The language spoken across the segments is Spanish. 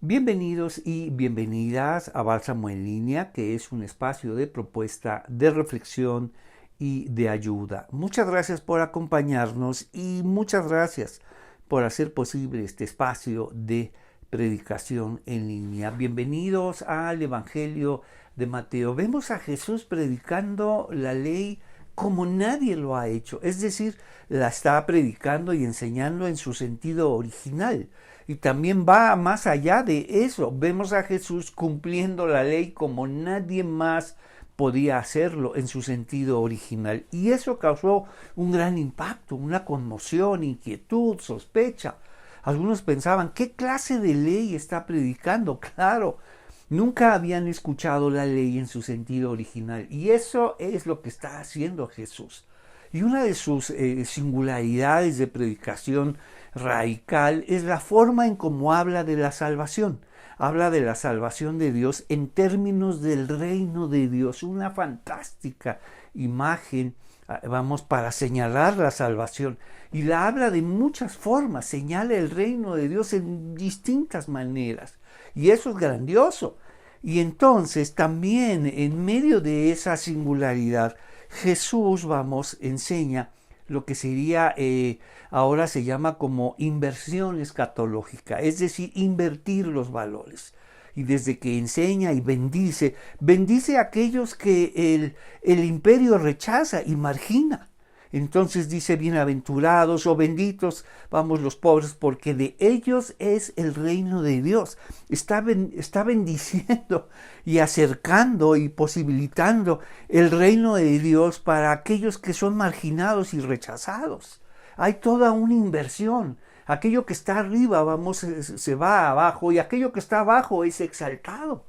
Bienvenidos y bienvenidas a Bálsamo en Línea, que es un espacio de propuesta, de reflexión y de ayuda. Muchas gracias por acompañarnos y muchas gracias por hacer posible este espacio de predicación en línea. Bienvenidos al Evangelio de Mateo. Vemos a Jesús predicando la ley como nadie lo ha hecho, es decir, la está predicando y enseñando en su sentido original. Y también va más allá de eso. Vemos a Jesús cumpliendo la ley como nadie más podía hacerlo en su sentido original. Y eso causó un gran impacto, una conmoción, inquietud, sospecha. Algunos pensaban, ¿qué clase de ley está predicando? Claro, nunca habían escuchado la ley en su sentido original. Y eso es lo que está haciendo Jesús. Y una de sus singularidades de predicación radical es la forma en cómo habla de la salvación. Habla de la salvación de Dios en términos del reino de Dios. Una fantástica imagen, vamos, para señalar la salvación. Y la habla de muchas formas, señala el reino de Dios en distintas maneras. Y eso es grandioso. Y entonces también en medio de esa singularidad, Jesús, vamos, enseña lo que sería, ahora se llama como inversión escatológica, es decir, invertir los valores. Y desde que enseña y bendice a aquellos que el imperio rechaza y margina. Entonces dice, bienaventurados o benditos, vamos, los pobres, porque de ellos es el reino de Dios. Está bendiciendo y acercando y posibilitando el reino de Dios para aquellos que son marginados y rechazados. Hay toda una inversión. Aquello que está arriba, vamos, se va abajo, y aquello que está abajo es exaltado.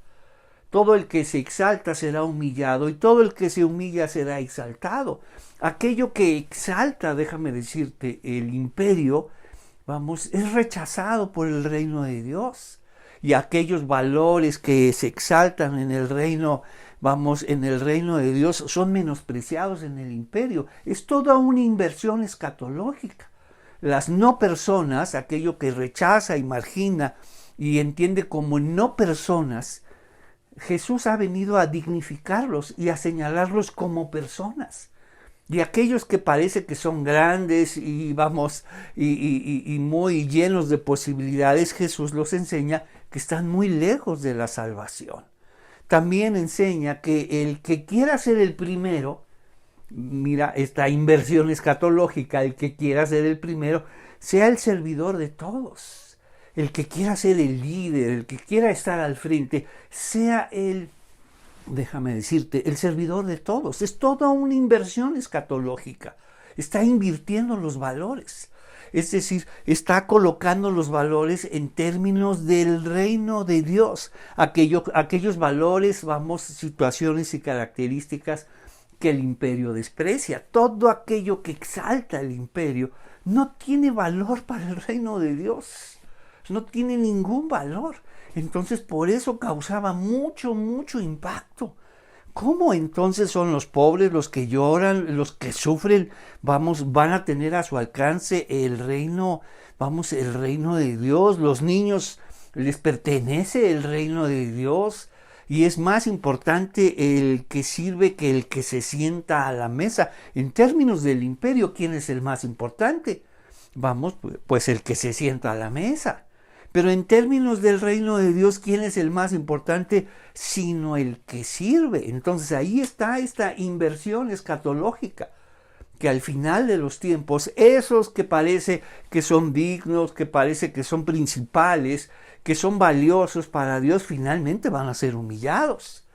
Todo el que se exalta será humillado y todo el que se humilla será exaltado. Aquello que exalta, déjame decirte, el imperio, vamos, es rechazado por el reino de Dios. Y aquellos valores que se exaltan en el reino, vamos, en el reino de Dios, son menospreciados en el imperio. Es toda una inversión escatológica. Las no personas, aquello que rechaza y margina y entiende como no personas, Jesús ha venido a dignificarlos y a señalarlos como personas. Y aquellos que parece que son grandes y vamos, y muy llenos de posibilidades, Jesús los enseña que están muy lejos de la salvación. También enseña que el que quiera ser el primero, mira esta inversión escatológica, el que quiera ser el primero, sea el servidor de todos. El que quiera ser el líder, el que quiera estar al frente, sea el, déjame decirte, el servidor de todos. Es toda una inversión escatológica. Está invirtiendo los valores. Es decir, está colocando los valores en términos del reino de Dios. Aquellos valores, vamos, situaciones y características que el imperio desprecia. Todo aquello que exalta el imperio no tiene valor para el reino de Dios. No tiene ningún valor. Entonces por eso causaba mucho impacto. ¿Cómo entonces son los pobres, los que lloran, los que sufren, vamos, van a tener a su alcance el reino, vamos, el reino de Dios? Los niños les pertenece el reino de Dios. Y es más importante el que sirve que el que se sienta a la mesa. En términos del imperio, ¿quién es el más importante? Vamos, pues el que se sienta a la mesa. Pero en términos del reino de Dios, ¿quién es el más importante? Sino el que sirve. Entonces ahí está esta inversión escatológica, que al final de los tiempos, esos que parece que son dignos, que parece que son principales, que son valiosos para Dios, finalmente van a ser humillados.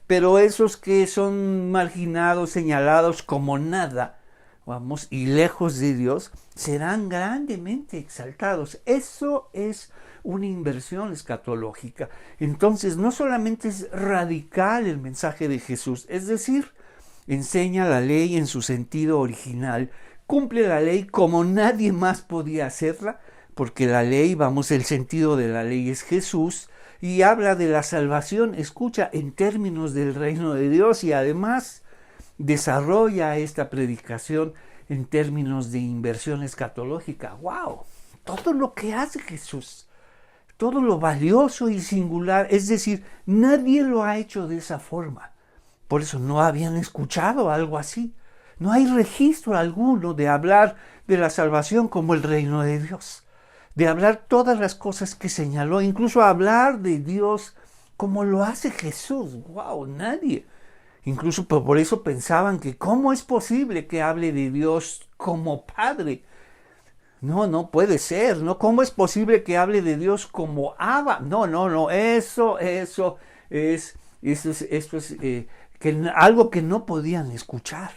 Pero esos que son marginados, señalados como nada, vamos, y lejos de Dios, serán grandemente exaltados. Eso es una inversión escatológica. Entonces, no solamente es radical el mensaje de Jesús, es decir, enseña la ley en su sentido original, cumple la ley como nadie más podía hacerla, porque la ley, vamos, el sentido de la ley es Jesús, y habla de la salvación, escucha, en términos del reino de Dios, y además desarrolla esta predicación en términos de inversión escatológica. ¡Wow! Todo lo que hace Jesús, todo lo valioso y singular, es decir, nadie lo ha hecho de esa forma. Por eso no habían escuchado algo así. No hay registro alguno de hablar de la salvación como el reino de Dios, de hablar todas las cosas que señaló, incluso hablar de Dios como lo hace Jesús. ¡Wow! Nadie. Incluso por eso pensaban que ¿cómo es posible que hable de Dios como Padre? No, no puede ser, ¿no? ¿Cómo es posible que hable de Dios como Abba? No, eso es algo que no podían escuchar.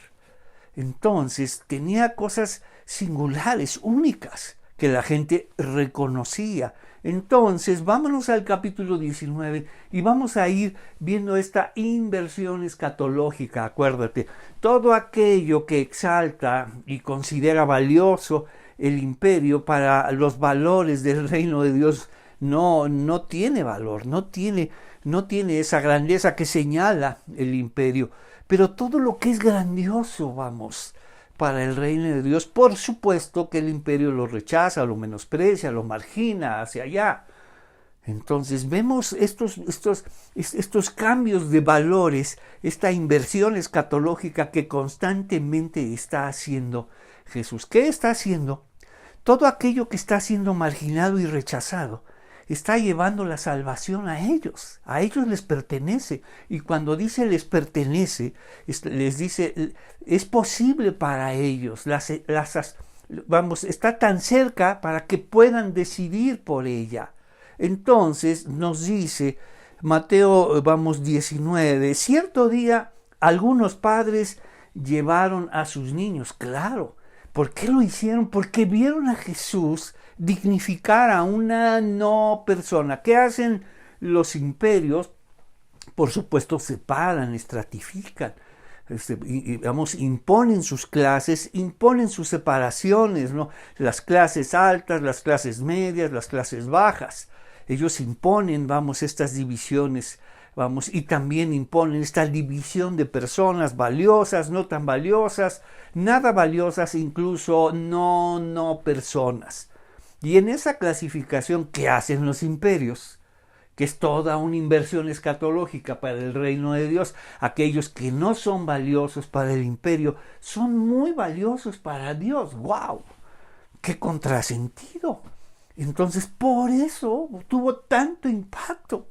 Entonces tenía cosas singulares, únicas, que la gente reconocía. Entonces vámonos al capítulo 19 y vamos a ir viendo esta inversión escatológica. Acuérdate, todo aquello que exalta y considera valioso el imperio para los valores del reino de Dios no tiene valor, no tiene esa grandeza que señala el imperio. Pero todo lo que es grandioso, para el reino de Dios, por supuesto que el imperio lo rechaza, lo menosprecia, lo margina hacia allá. Entonces vemos estos cambios de valores, esta inversión escatológica que constantemente está haciendo Jesús. ¿Qué está haciendo? Todo aquello que está siendo marginado y rechazado está llevando la salvación a ellos les pertenece. Y cuando dice les pertenece, les dice, es posible para ellos, está tan cerca para que puedan decidir por ella. Entonces nos dice Mateo 19, cierto día algunos padres llevaron a sus niños, claro. ¿Por qué lo hicieron? Porque vieron a Jesús dignificar a una no persona. ¿Qué hacen los imperios? Por supuesto, separan, estratifican, imponen sus clases, imponen sus separaciones, ¿no? Las clases altas, las clases medias, las clases bajas. Ellos imponen, estas divisiones, y también imponen esta división de personas valiosas, no tan valiosas, nada valiosas, incluso no personas. Y en esa clasificación que hacen los imperios, que es toda una inversión escatológica para el reino de Dios, aquellos que no son valiosos para el imperio, son muy valiosos para Dios. ¡Wow! ¡Qué contrasentido! Entonces, por eso tuvo tanto impacto.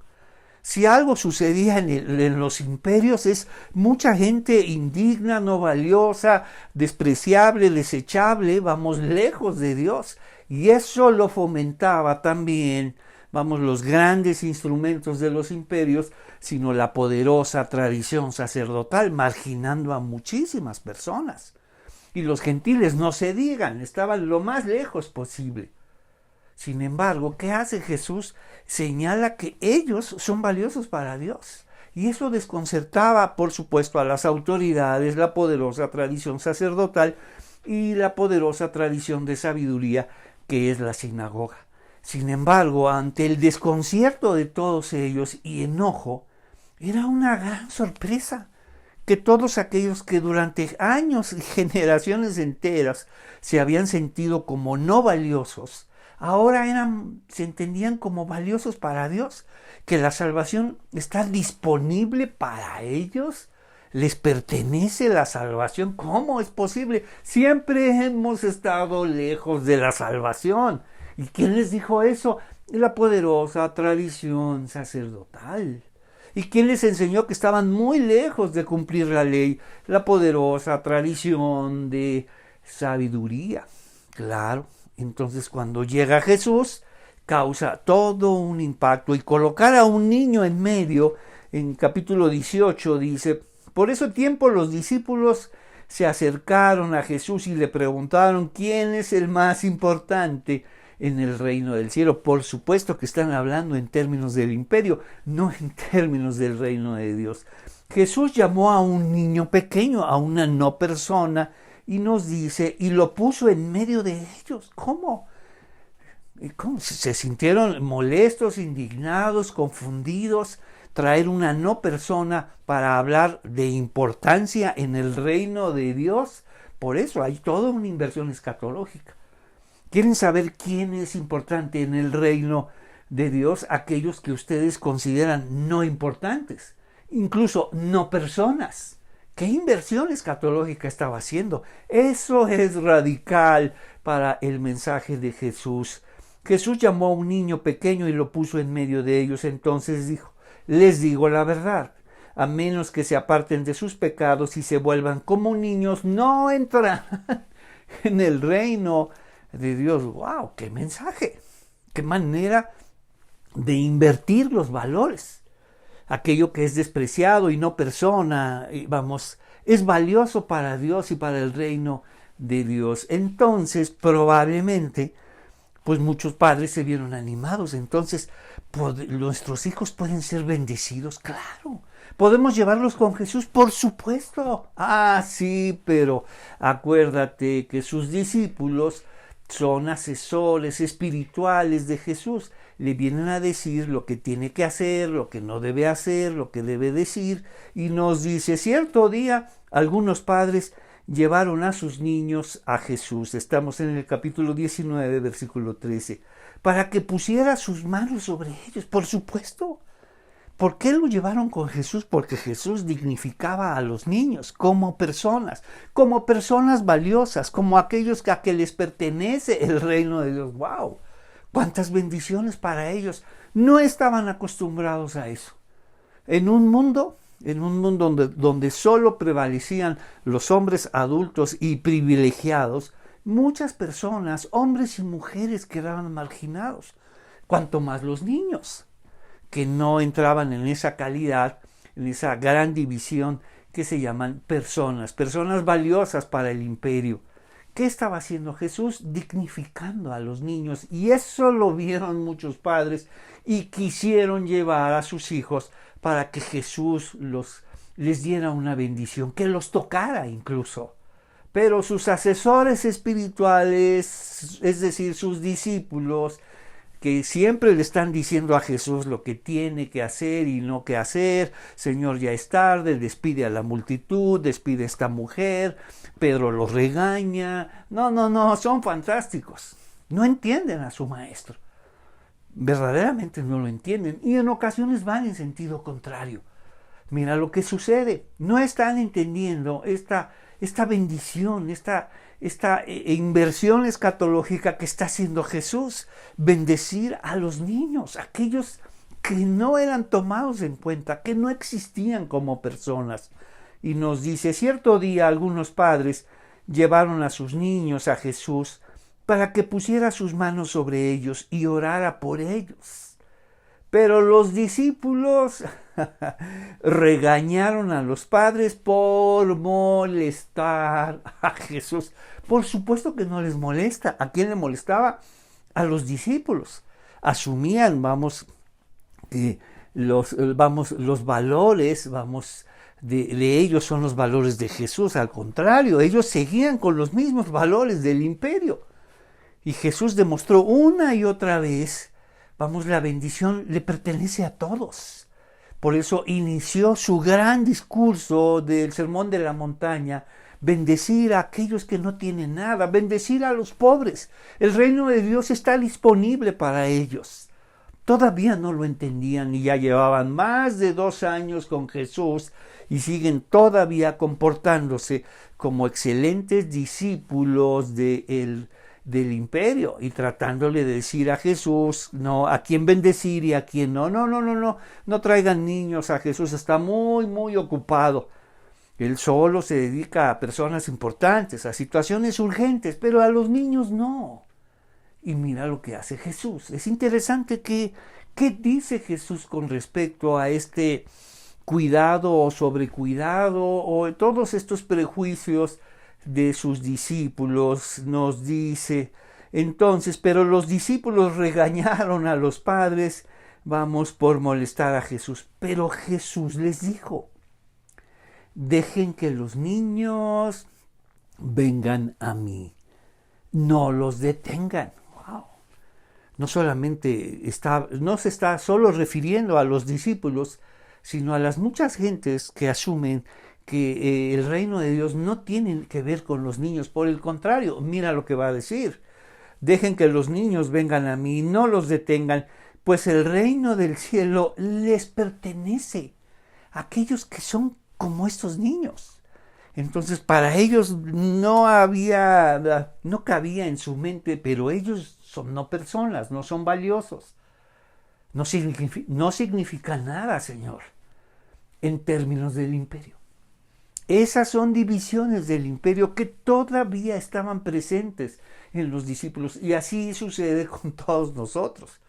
Si algo sucedía en los imperios es mucha gente indigna, no valiosa, despreciable, desechable, lejos de Dios. Y eso lo fomentaba también, los grandes instrumentos de los imperios, sino la poderosa tradición sacerdotal, marginando a muchísimas personas. Y los gentiles, no se digan, estaban lo más lejos posible. Sin embargo, ¿qué hace Jesús? Señala que ellos son valiosos para Dios. Y eso desconcertaba, por supuesto, a las autoridades, la poderosa tradición sacerdotal y la poderosa tradición de sabiduría que es la sinagoga. Sin embargo, ante el desconcierto de todos ellos y enojo, era una gran sorpresa que todos aquellos que durante años y generaciones enteras se habían sentido como no valiosos, ahora se entendían como valiosos para Dios, que la salvación está disponible para ellos, les pertenece la salvación. ¿Cómo es posible? Siempre hemos estado lejos de la salvación. ¿Y quién les dijo eso? La poderosa tradición sacerdotal. ¿Y quién les enseñó que estaban muy lejos de cumplir la ley? La poderosa tradición de sabiduría. Claro. Entonces cuando llega Jesús, causa todo un impacto. Y colocar a un niño en medio, en capítulo 18 dice, por ese tiempo los discípulos se acercaron a Jesús y le preguntaron quién es el más importante en el reino del cielo. Por supuesto que están hablando en términos del imperio, no en términos del reino de Dios. Jesús llamó a un niño pequeño, a una no persona, y nos dice, y lo puso en medio de ellos. ¿Cómo? ¿Se sintieron molestos, indignados, confundidos? Traer una no persona para hablar de importancia en el reino de Dios. Por eso hay toda una inversión escatológica. ¿Quieren saber quién es importante en el reino de Dios aquellos que ustedes consideran no importantes, incluso no personas. ¿Qué inversión escatológica estaba haciendo? Eso es radical para el mensaje de Jesús. Jesús llamó a un niño pequeño y lo puso en medio de ellos. Entonces dijo: les digo la verdad, a menos que se aparten de sus pecados y se vuelvan como niños, no entrarán en el reino de Dios. ¡Wow! ¡Qué mensaje! ¡Qué manera de invertir los valores! Aquello que es despreciado y no persona, es valioso para Dios y para el reino de Dios. Entonces, probablemente, pues muchos padres se vieron animados. Entonces, nuestros hijos pueden ser bendecidos, claro. ¿Podemos llevarlos con Jesús? Por supuesto. Ah, sí, pero acuérdate que sus discípulos son asesores espirituales de Jesús. Le vienen a decir lo que tiene que hacer, lo que no debe hacer, lo que debe decir. Y nos dice: cierto día, algunos padres llevaron a sus niños a Jesús. Estamos en el capítulo 19, versículo 13. Para que pusiera sus manos sobre ellos, por supuesto. ¿Por qué lo llevaron con Jesús? Porque Jesús dignificaba a los niños como personas valiosas, como aquellos a que les pertenece el reino de Dios. ¡Wow! ¡Cuántas bendiciones para ellos! No estaban acostumbrados a eso. En un mundo donde solo prevalecían los hombres adultos y privilegiados, muchas personas, hombres y mujeres, quedaban marginados. Cuanto más los niños, que no entraban en esa calidad, en esa gran división que se llaman personas valiosas para el imperio. ¿Qué estaba haciendo Jesús? Dignificando a los niños, y eso lo vieron muchos padres y quisieron llevar a sus hijos para que Jesús les diera una bendición, que los tocara incluso. Pero sus asesores espirituales, es decir, sus discípulos, que siempre le están diciendo a Jesús lo que tiene que hacer y no que hacer: Señor, ya es tarde, despide a la multitud, despide a esta mujer. Pedro los regaña. No, son fantásticos. No entienden a su maestro. Verdaderamente no lo entienden, y en ocasiones van en sentido contrario. Mira lo que sucede. No están entendiendo esta bendición, esta inversión escatológica que está haciendo Jesús. Bendecir a los niños, aquellos que no eran tomados en cuenta, que no existían como personas. Y nos dice: cierto día algunos padres llevaron a sus niños a Jesús para que pusiera sus manos sobre ellos y orara por ellos. Pero los discípulos regañaron a los padres por molestar a Jesús. Por supuesto que no les molesta. ¿A quién le molestaba? A los discípulos. Asumían, que los valores, de ellos son los valores de Jesús. Al contrario, ellos seguían con los mismos valores del imperio. Y Jesús demostró una y otra vez, la bendición le pertenece a todos. Por eso inició su gran discurso del Sermón de la Montaña: bendecir a aquellos que no tienen nada, bendecir a los pobres. El reino de Dios está disponible para ellos. Todavía no lo entendían y ya llevaban más de 2 años con Jesús y siguen todavía comportándose como excelentes discípulos del imperio y tratándole de decir a Jesús a quién bendecir y a quién no. No traigan niños, a Jesús está muy ocupado. Él solo se dedica a personas importantes, a situaciones urgentes, pero a los niños no. Y mira lo que hace Jesús. Es interesante qué dice Jesús con respecto a este cuidado o sobrecuidado o todos estos prejuicios de sus discípulos. Nos dice entonces: pero los discípulos regañaron a los padres, por molestar a Jesús. Pero Jesús les dijo: dejen que los niños vengan a mí, no los detengan. Wow. No se está solo refiriendo a los discípulos, sino a las muchas gentes que asumen que el reino de Dios no tiene que ver con los niños. Por el contrario, mira lo que va a decir: dejen que los niños vengan a mí, no los detengan, pues el reino del cielo les pertenece a aquellos que son como estos niños. Entonces para ellos no cabía en su mente, pero ellos son no personas, no son valiosos. No significa nada, Señor, en términos del imperio. Esas son divisiones del imperio que todavía estaban presentes en los discípulos, y así sucede con todos nosotros.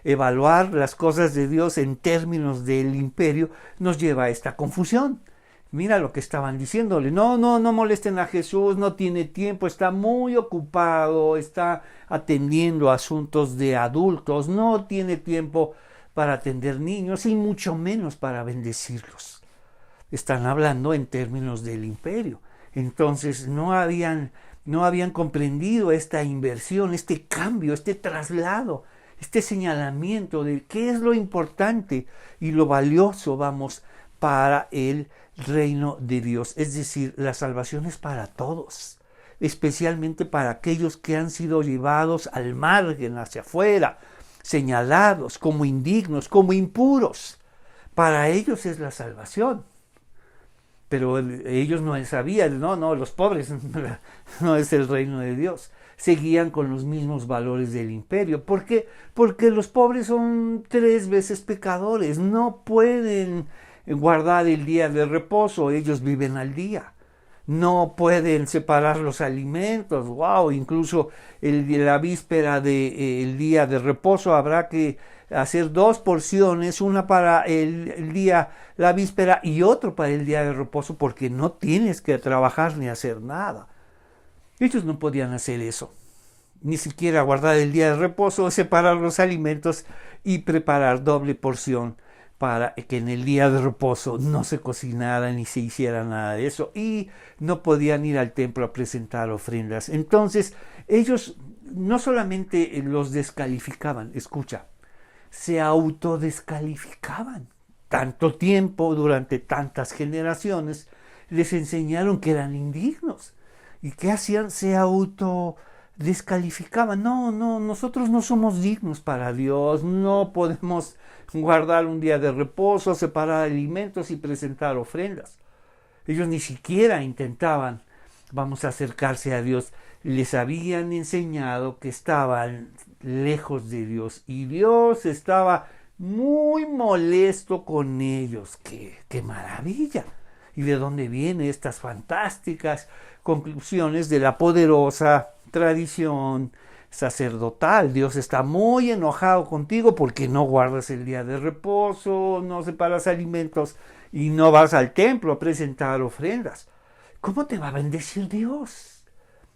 Evaluar las cosas de Dios en términos del imperio nos lleva a esta confusión. Mira lo que estaban diciéndole: no molesten a Jesús, no tiene tiempo, está muy ocupado, está atendiendo asuntos de adultos, no tiene tiempo para atender niños y mucho menos para bendecirlos. Están hablando en términos del imperio. Entonces no habían comprendido esta inversión, este cambio, este traslado, este señalamiento de qué es lo importante y lo valioso, para el reino de Dios. Es decir, la salvación es para todos, especialmente para aquellos que han sido llevados al margen, hacia afuera, señalados como indignos, como impuros. Para ellos es la salvación. Pero ellos no sabían, los pobres no es el reino de Dios. Seguían con los mismos valores del imperio. ¿Por qué? Porque los pobres son 3 veces pecadores, no pueden guardar el día de reposo, ellos viven al día. No pueden separar los alimentos, incluso la víspera del día de reposo habrá que hacer 2 porciones, una para el día, la víspera, y otro para el día de reposo, porque no tienes que trabajar ni hacer nada. Ellos no podían hacer eso, ni siquiera guardar el día de reposo, separar los alimentos y preparar doble porción para que en el día de reposo no se cocinara ni se hiciera nada de eso, y no podían ir al templo a presentar ofrendas. Entonces ellos no solamente los descalificaban, escucha, se autodescalificaban. Tanto tiempo, durante tantas generaciones, les enseñaron que eran indignos. ¿Y qué hacían? Se autodescalificaban. No, nosotros no somos dignos para Dios, no podemos guardar un día de reposo, separar alimentos y presentar ofrendas. Ellos ni siquiera intentaban, acercarse a Dios. Les habían enseñado que estaban lejos de Dios y Dios estaba muy molesto con ellos. ¡Qué maravilla! ¿Y de dónde vienen estas fantásticas conclusiones de la poderosa tradición sacerdotal? Dios está muy enojado contigo porque no guardas el día de reposo, no separas alimentos y no vas al templo a presentar ofrendas. ¿Cómo te va a bendecir Dios?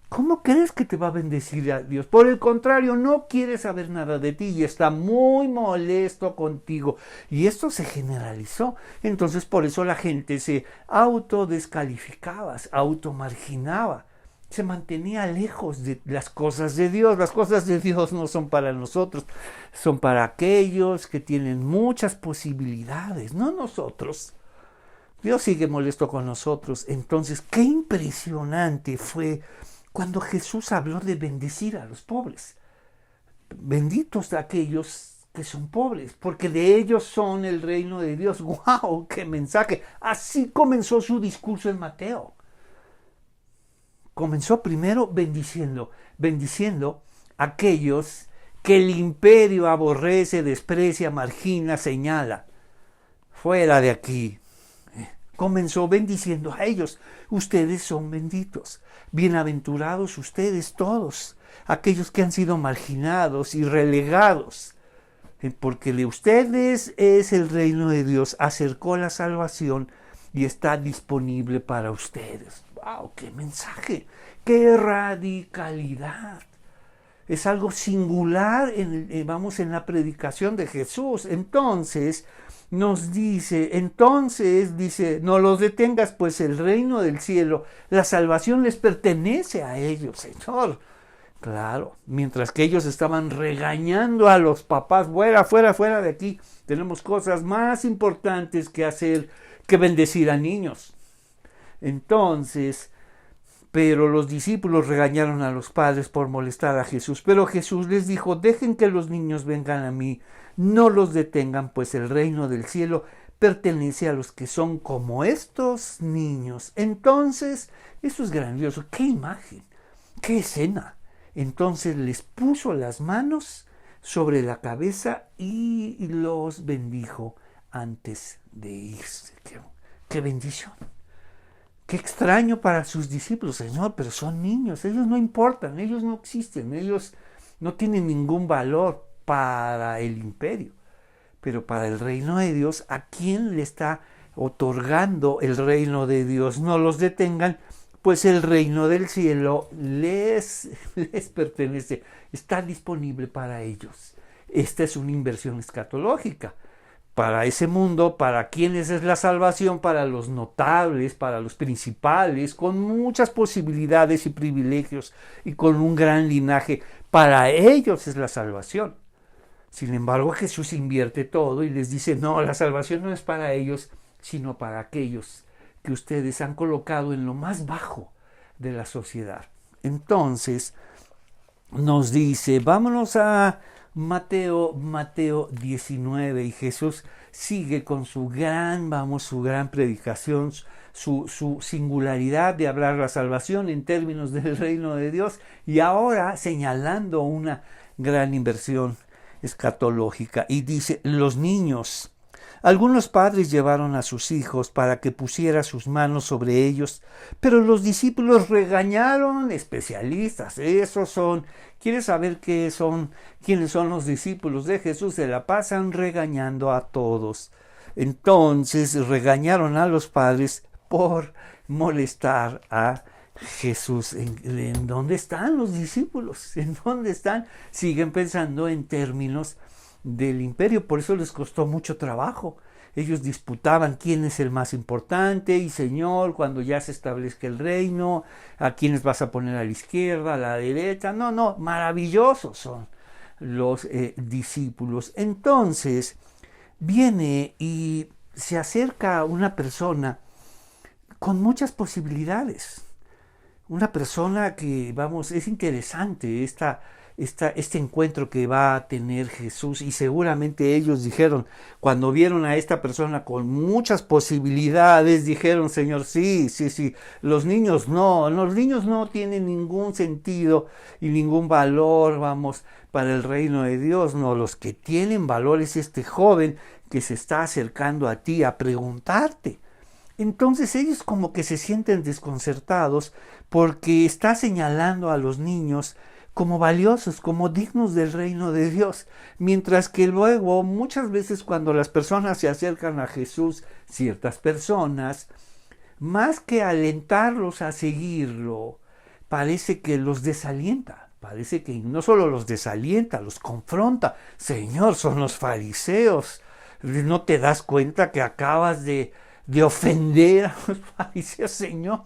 ¿Cómo crees que te va a bendecir a Dios? Por el contrario, no quiere saber nada de ti y está muy molesto contigo. Y esto se generalizó. Entonces por eso la gente se autodescalificaba, se automarginaba, se mantenía lejos de las cosas de Dios. Las cosas de Dios no son para nosotros, son para aquellos que tienen muchas posibilidades, no nosotros. Dios sigue molesto con nosotros. Entonces, qué impresionante fue cuando Jesús habló de bendecir a los pobres. Benditos aquellos que son pobres, porque de ellos son el reino de Dios. ¡Wow! ¡Qué mensaje! Así comenzó su discurso en Mateo. Comenzó primero bendiciendo a aquellos que el imperio aborrece, desprecia, margina, señala. Fuera de aquí. Comenzó bendiciendo a ellos. Ustedes son benditos. Bienaventurados ustedes todos, aquellos que han sido marginados y relegados, porque de ustedes es el reino de Dios. Acercó la salvación y está disponible para ustedes. ¡Wow! ¡Qué mensaje! ¡Qué radicalidad! Es algo singular en la predicación de Jesús. Entonces dice, no los detengas, pues el reino del cielo, la salvación les pertenece a ellos, Señor. Claro, mientras que ellos estaban regañando a los papás: fuera de aquí, tenemos cosas más importantes que hacer que bendecir a niños. Entonces, Pero los discípulos regañaron a los padres por molestar a Jesús. Pero Jesús les dijo: dejen que los niños vengan a mí, no los detengan, pues el reino del cielo pertenece a los que son como estos niños. Entonces, eso es grandioso. ¡Qué imagen! ¡Qué escena! Entonces les puso las manos sobre la cabeza y los bendijo antes de irse. ¡Qué bendición! Qué extraño para sus discípulos, Señor, pero son niños, ellos no importan, ellos no existen, ellos no tienen ningún valor para el imperio. Pero para el reino de Dios, ¿a quién le está otorgando el reino de Dios? No los detengan, pues el reino del cielo les pertenece, está disponible para ellos. Esta es una inversión escatológica. Para ese mundo, para quienes es la salvación, para los notables, para los principales, con muchas posibilidades y privilegios y con un gran linaje, para ellos es la salvación. Sin embargo, Jesús invierte todo y les dice: no, la salvación no es para ellos, sino para aquellos que ustedes han colocado en lo más bajo de la sociedad. Entonces, nos dice, vámonos a Mateo 19, y Jesús sigue con su gran predicación, su singularidad de hablar la salvación en términos del reino de Dios, y ahora señalando una gran inversión escatológica, y dice: los niños. Algunos padres llevaron a sus hijos para que pusiera sus manos sobre ellos, pero los discípulos regañaron. Especialistas, esos son. ¿Quieres saber quiénes son los discípulos de Jesús? Se la pasan regañando a todos. Entonces regañaron a los padres por molestar a Jesús. ¿En dónde están los discípulos? ¿En dónde están? Siguen pensando en términos del imperio, por eso les costó mucho trabajo. Ellos disputaban quién es el más importante, y Señor, cuando ya se establezca el reino, a quiénes vas a poner a la izquierda, a la derecha. No, maravillosos son los discípulos. Entonces viene y se acerca una persona con muchas posibilidades, una persona que, es interesante este encuentro que va a tener Jesús, y seguramente ellos dijeron, cuando vieron a esta persona con muchas posibilidades, dijeron: Señor, sí, los niños no tienen ningún sentido y ningún valor, para el reino de Dios. No, los que tienen valor es este joven que se está acercando a ti a preguntarte. Entonces ellos como que se sienten desconcertados porque está señalando a los niños como valiosos, como dignos del reino de Dios, mientras que luego muchas veces cuando las personas se acercan a Jesús, ciertas personas, más que alentarlos a seguirlo, parece que los desalienta, parece que no solo los desalienta, los confronta. Señor, son los fariseos, ¿no te das cuenta que acabas de ofender a los fariseos? Señor,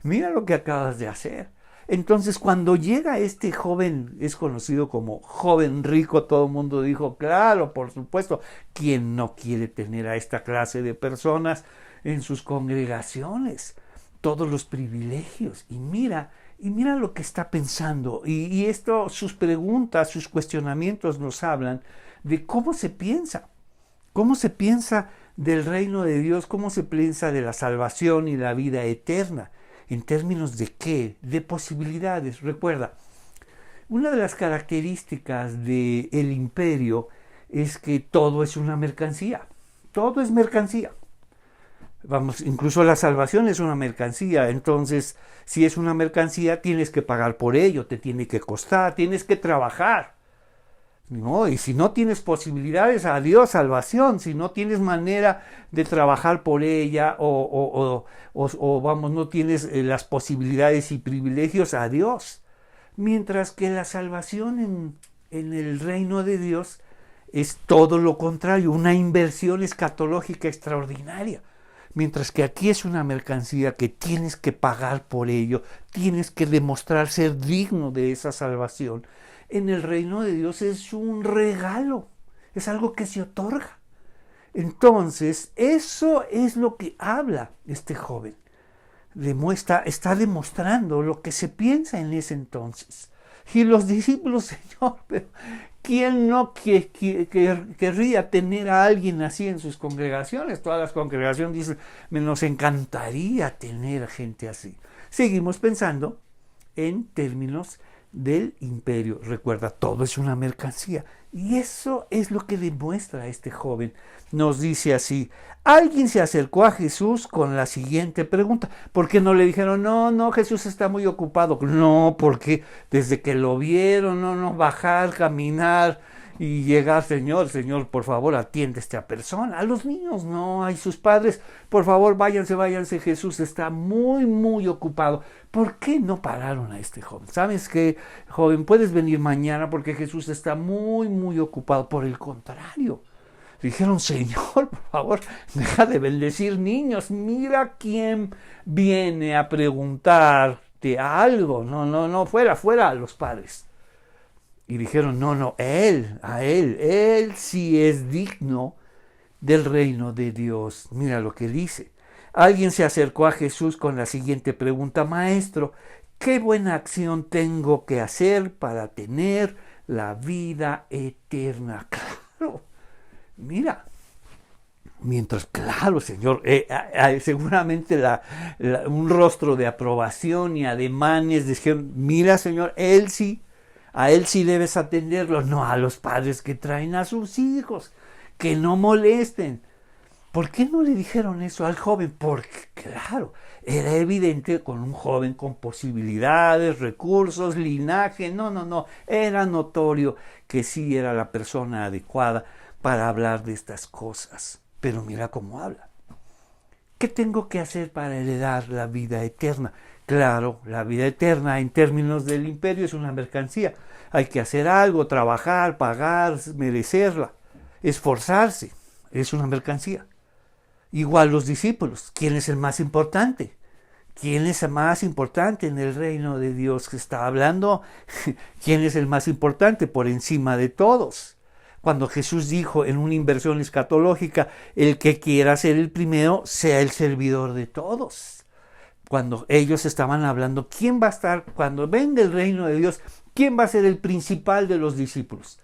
mira lo que acabas de hacer. Entonces, cuando llega este joven, es conocido como joven rico, todo el mundo dijo: claro, por supuesto, ¿quién no quiere tener a esta clase de personas en sus congregaciones? Todos los privilegios. Y mira lo que está pensando. Y esto, sus preguntas, sus cuestionamientos nos hablan de cómo se piensa del reino de Dios, cómo se piensa de la salvación y la vida eterna. ¿En términos de qué? De posibilidades. Recuerda, una de las características del imperio es que todo es una mercancía. Todo es mercancía. Incluso la salvación es una mercancía. Entonces, si es una mercancía, tienes que pagar por ello, te tiene que costar, tienes que trabajar. No, y si no tienes posibilidades, adiós salvación. Si no tienes manera de trabajar por ella o no tienes las posibilidades y privilegios, adiós. Mientras que la salvación en el reino de Dios es todo lo contrario, una inversión escatológica extraordinaria. Mientras que aquí es una mercancía que tienes que pagar por ello, tienes que demostrar ser digno de esa salvación. En el reino de Dios es un regalo, es algo que se otorga. Entonces, eso es lo que habla este joven. está demostrando lo que se piensa en ese entonces. Y los discípulos, Señor, pero ¿quién no querría tener a alguien así en sus congregaciones? Todas las congregaciones dicen, nos encantaría tener gente así. Seguimos pensando en términos del imperio. Recuerda, todo es una mercancía. Y eso es lo que demuestra este joven. Nos dice así, alguien se acercó a Jesús con la siguiente pregunta. ¿Por qué no le dijeron, no, Jesús está muy ocupado? No, porque desde que lo vieron, no, bajar, caminar y llegar, Señor, por favor, atiende a esta persona. A los niños no, hay sus padres, por favor, váyanse, Jesús está muy ocupado. ¿Por qué no pararon a este joven? ¿Sabes qué, joven? Puedes venir mañana porque Jesús está muy ocupado. Por el contrario, dijeron, Señor, por favor, deja de bendecir niños. Mira quién viene a preguntarte algo. No, fuera los padres. Y dijeron, no, él sí es digno del reino de Dios. Mira lo que dice. Alguien se acercó a Jesús con la siguiente pregunta, Maestro, ¿qué buena acción tengo que hacer para tener la vida eterna? Claro, mira, claro, Señor, seguramente un rostro de aprobación y ademanes dijeron, mira, Señor, a él sí debes atenderlo, no a los padres que traen a sus hijos, que no molesten. ¿Por qué no le dijeron eso al joven? Porque, claro, era evidente con un joven con posibilidades, recursos, linaje, no, era notorio que sí era la persona adecuada para hablar de estas cosas. Pero mira cómo habla. ¿Qué tengo que hacer para heredar la vida eterna? Claro, la vida eterna en términos del imperio es una mercancía. Hay que hacer algo, trabajar, pagar, merecerla, esforzarse. Es una mercancía. Igual los discípulos. ¿Quién es el más importante? ¿Quién es el más importante en el reino de Dios que está hablando? ¿Quién es el más importante por encima de todos? Cuando Jesús dijo en una inversión escatológica, el que quiera ser el primero, sea el servidor de todos. Cuando ellos estaban hablando, ¿quién va a estar, cuando venga el reino de Dios, quién va a ser el principal de los discípulos?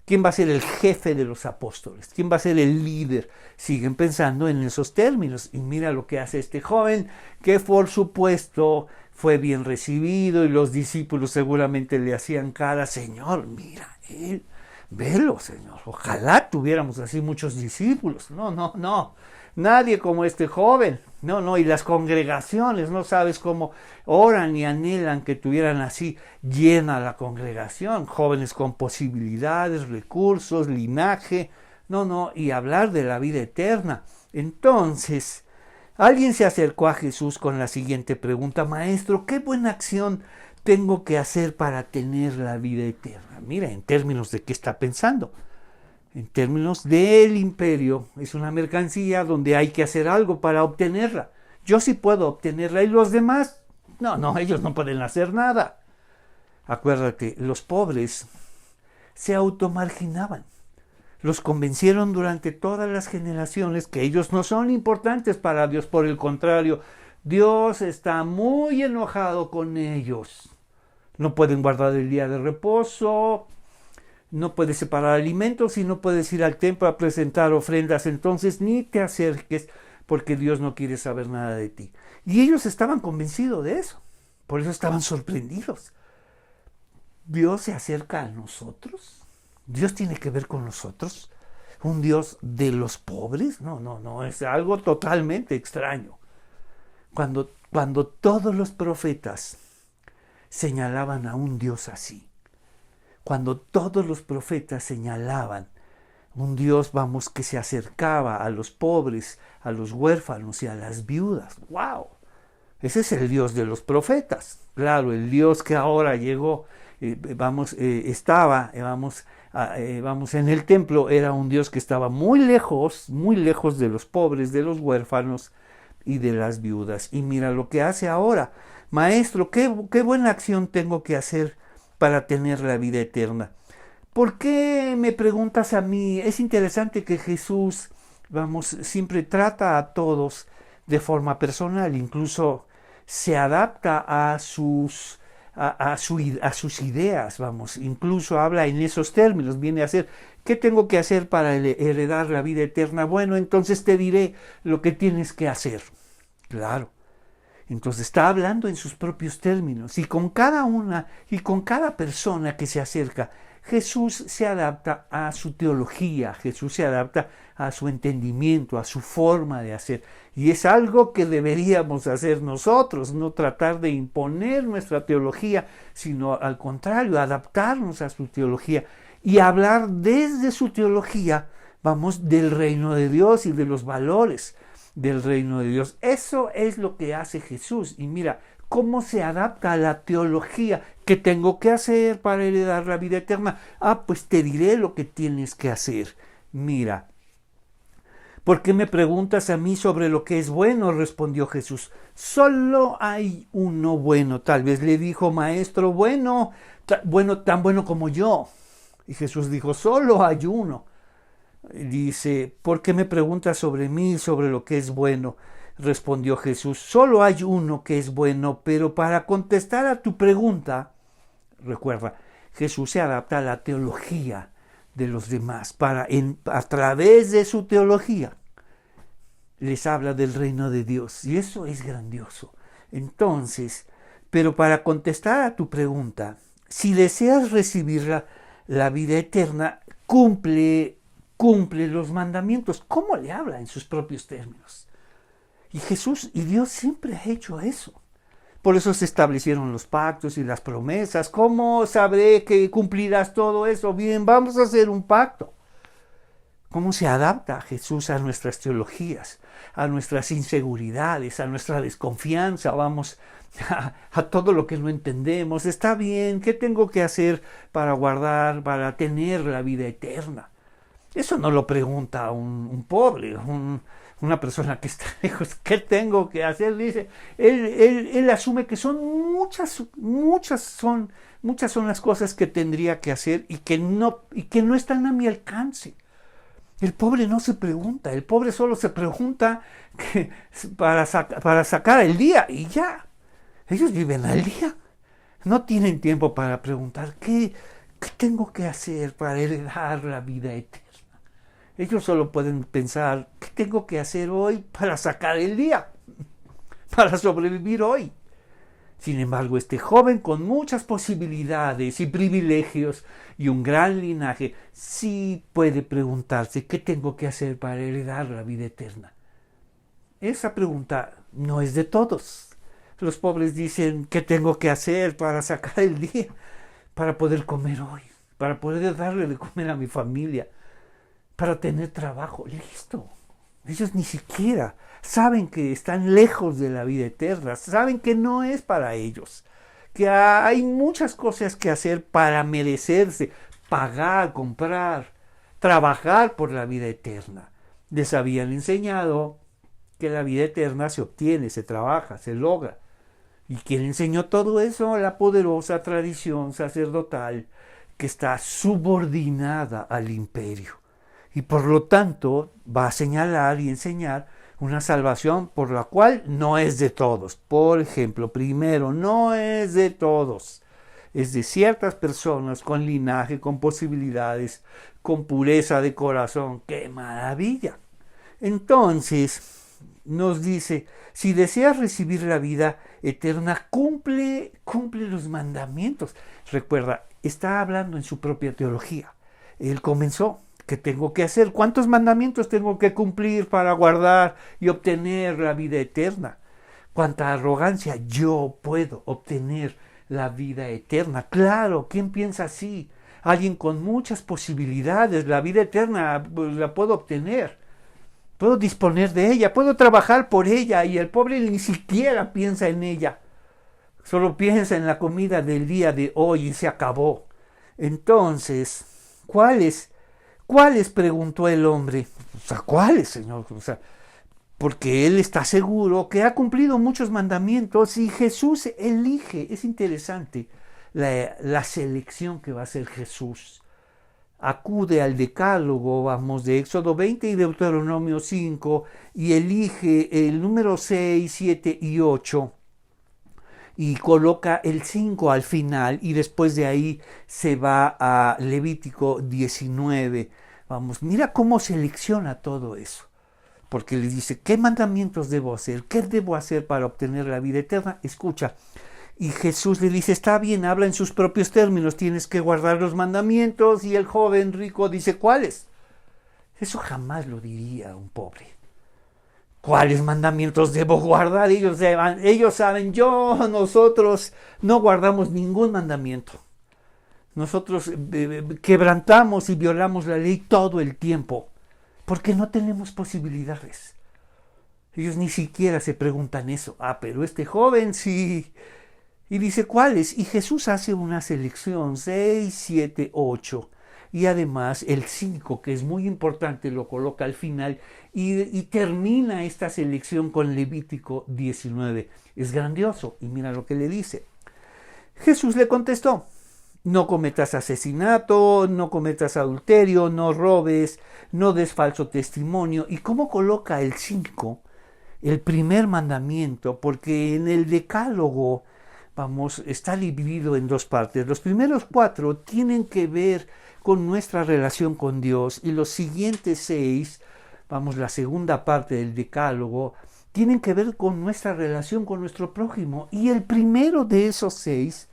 ¿Quién va a ser el jefe de los apóstoles? ¿Quién va a ser el líder? Siguen pensando en esos términos. Y mira lo que hace este joven, que por supuesto fue bien recibido y los discípulos seguramente le hacían cara, Señor, mira, él, velo, Señor. Ojalá tuviéramos así muchos discípulos. No. Nadie como este joven. No, y las congregaciones, no sabes cómo oran y anhelan que tuvieran así llena la congregación, jóvenes con posibilidades, recursos, linaje, y hablar de la vida eterna. Entonces, alguien se acercó a Jesús con la siguiente pregunta, Maestro, ¿qué buena acción tengo que hacer para tener la vida eterna? Mira, en términos de qué está pensando. En términos del imperio, es una mercancía donde hay que hacer algo para obtenerla. Yo sí puedo obtenerla y los demás, no, ellos no pueden hacer nada. Acuérdate, los pobres se automarginaban. Los convencieron durante todas las generaciones que ellos no son importantes para Dios. Por el contrario, Dios está muy enojado con ellos. No pueden guardar el día de reposo, no puedes separar alimentos y no puedes ir al templo a presentar ofrendas, entonces ni te acerques porque Dios no quiere saber nada de ti. Y ellos estaban convencidos de eso, por eso estaban sorprendidos. ¿Dios se acerca a nosotros? ¿Dios tiene que ver con nosotros? ¿Un Dios de los pobres? No, es algo totalmente extraño. Cuando todos los profetas señalaban a un Dios así, cuando todos los profetas señalaban un Dios, que se acercaba a los pobres, a los huérfanos y a las viudas. ¡Wow! Ese es el Dios de los profetas. Claro, el Dios que ahora llegó, estaba en el templo, era un Dios que estaba muy lejos de los pobres, de los huérfanos y de las viudas. Y mira lo que hace ahora. Maestro, ¿qué buena acción tengo que hacer para tener la vida eterna? ¿Por qué me preguntas a mí? Es interesante que Jesús, siempre trata a todos de forma personal, incluso se adapta a sus ideas, vamos, incluso habla en esos términos, viene a ser, ¿qué tengo que hacer para heredar la vida eterna? Bueno, entonces te diré lo que tienes que hacer. Claro. Entonces está hablando en sus propios términos y con cada persona que se acerca, Jesús se adapta a su teología, Jesús se adapta a su entendimiento, a su forma de hacer. Y es algo que deberíamos hacer nosotros, no tratar de imponer nuestra teología, sino al contrario, adaptarnos a su teología y hablar desde su teología, vamos, del reino de Dios y de los valores del reino de Dios. Eso es lo que hace Jesús. Y mira, cómo se adapta a la teología. ¿Qué tengo que hacer para heredar la vida eterna? Pues te diré lo que tienes que hacer. Mira, ¿por qué me preguntas a mí sobre lo que es bueno?, respondió Jesús. Solo hay uno bueno. Tal vez le dijo, maestro bueno, tan bueno como yo. Y Jesús dijo, solo hay uno. Dice, ¿por qué me preguntas sobre mí, sobre lo que es bueno? Respondió Jesús, solo hay uno que es bueno, pero para contestar a tu pregunta, recuerda, Jesús se adapta a la teología de los demás, a través de su teología, les habla del reino de Dios, y eso es grandioso. Entonces, pero para contestar a tu pregunta, si deseas recibir la vida eterna, cumple los mandamientos. ¿Cómo le habla en sus propios términos? Y Jesús y Dios siempre ha hecho eso. Por eso se establecieron los pactos y las promesas. ¿Cómo sabré que cumplirás todo eso? Bien, vamos a hacer un pacto. ¿Cómo se adapta Jesús a nuestras teologías, a nuestras inseguridades, a nuestra desconfianza? Vamos a todo lo que no entendemos. Está bien, ¿qué tengo que hacer para tener la vida eterna? Eso no lo pregunta un pobre, una persona que está lejos. ¿Qué tengo que hacer? Dice, él asume que son muchas son las cosas que tendría que hacer y que no están a mi alcance. El pobre no se pregunta, el pobre solo se pregunta para sacar el día y ya. Ellos viven al día. No tienen tiempo para preguntar qué tengo que hacer para heredar la vida eterna. Ellos solo pueden pensar, ¿qué tengo que hacer hoy para sacar el día? Para sobrevivir hoy. Sin embargo, este joven con muchas posibilidades y privilegios y un gran linaje, sí puede preguntarse, ¿qué tengo que hacer para heredar la vida eterna? Esa pregunta no es de todos. Los pobres dicen, ¿qué tengo que hacer para sacar el día? Para poder comer hoy, para poder darle de comer a mi familia, para tener trabajo. Listo. Ellos ni siquiera saben que están lejos de la vida eterna, saben que no es para ellos, que hay muchas cosas que hacer para merecerse, pagar, comprar, trabajar por la vida eterna. Les habían enseñado que la vida eterna se obtiene, se trabaja, se logra. ¿Y quién enseñó todo eso? La poderosa tradición sacerdotal que está subordinada al imperio. Y por lo tanto va a señalar y enseñar una salvación por la cual no es de todos. Por ejemplo, primero, no es de todos. Es de ciertas personas con linaje, con posibilidades, con pureza de corazón. ¡Qué maravilla! Entonces nos dice, si deseas recibir la vida eterna, cumple los mandamientos. Recuerda, está hablando en su propia teología. Él comenzó. ¿Qué tengo que hacer? ¿Cuántos mandamientos tengo que cumplir para guardar y obtener la vida eterna? ¿Cuánta arrogancia? Yo puedo obtener la vida eterna. Claro, ¿quién piensa así? Alguien con muchas posibilidades, la vida eterna la puedo obtener. Puedo disponer de ella, puedo trabajar por ella y el pobre ni siquiera piensa en ella. Solo piensa en la comida del día de hoy y se acabó. Entonces, ¿cuáles? Preguntó el hombre. ¿Cuáles, Señor? Porque él está seguro que ha cumplido muchos mandamientos y Jesús elige. Es interesante la selección que va a hacer Jesús. Acude al decálogo, vamos, de Éxodo 20 y Deuteronomio 5 y elige el número 6, 7 y 8 y coloca el 5 al final y después de ahí se va a Levítico 19. Vamos, mira cómo selecciona todo eso. Porque le dice, ¿qué mandamientos debo hacer? ¿Qué debo hacer para obtener la vida eterna? Escucha. Y Jesús le dice, está bien, habla en sus propios términos, tienes que guardar los mandamientos. Y el joven rico dice, ¿cuáles? Eso jamás lo diría un pobre. ¿Cuáles mandamientos debo guardar? Ellos saben, nosotros no guardamos ningún mandamiento. Nosotros quebrantamos y violamos la ley todo el tiempo, porque no tenemos posibilidades. Ellos ni siquiera se preguntan eso. Pero este joven sí. Y dice, ¿cuáles? Y Jesús hace una selección, 6, 7, 8. Y además el 5, que es muy importante, lo coloca al final y termina esta selección con Levítico 19. Es grandioso. Y mira lo que le dice. Jesús le contestó, no cometas asesinato, no cometas adulterio, no robes, no des falso testimonio. ¿Y cómo coloca el 5? El primer mandamiento, porque en el decálogo, está dividido en dos partes. Los primeros 4 tienen que ver con nuestra relación con Dios y los siguientes 6, la segunda parte del decálogo, tienen que ver con nuestra relación con nuestro prójimo. Y el primero de esos 6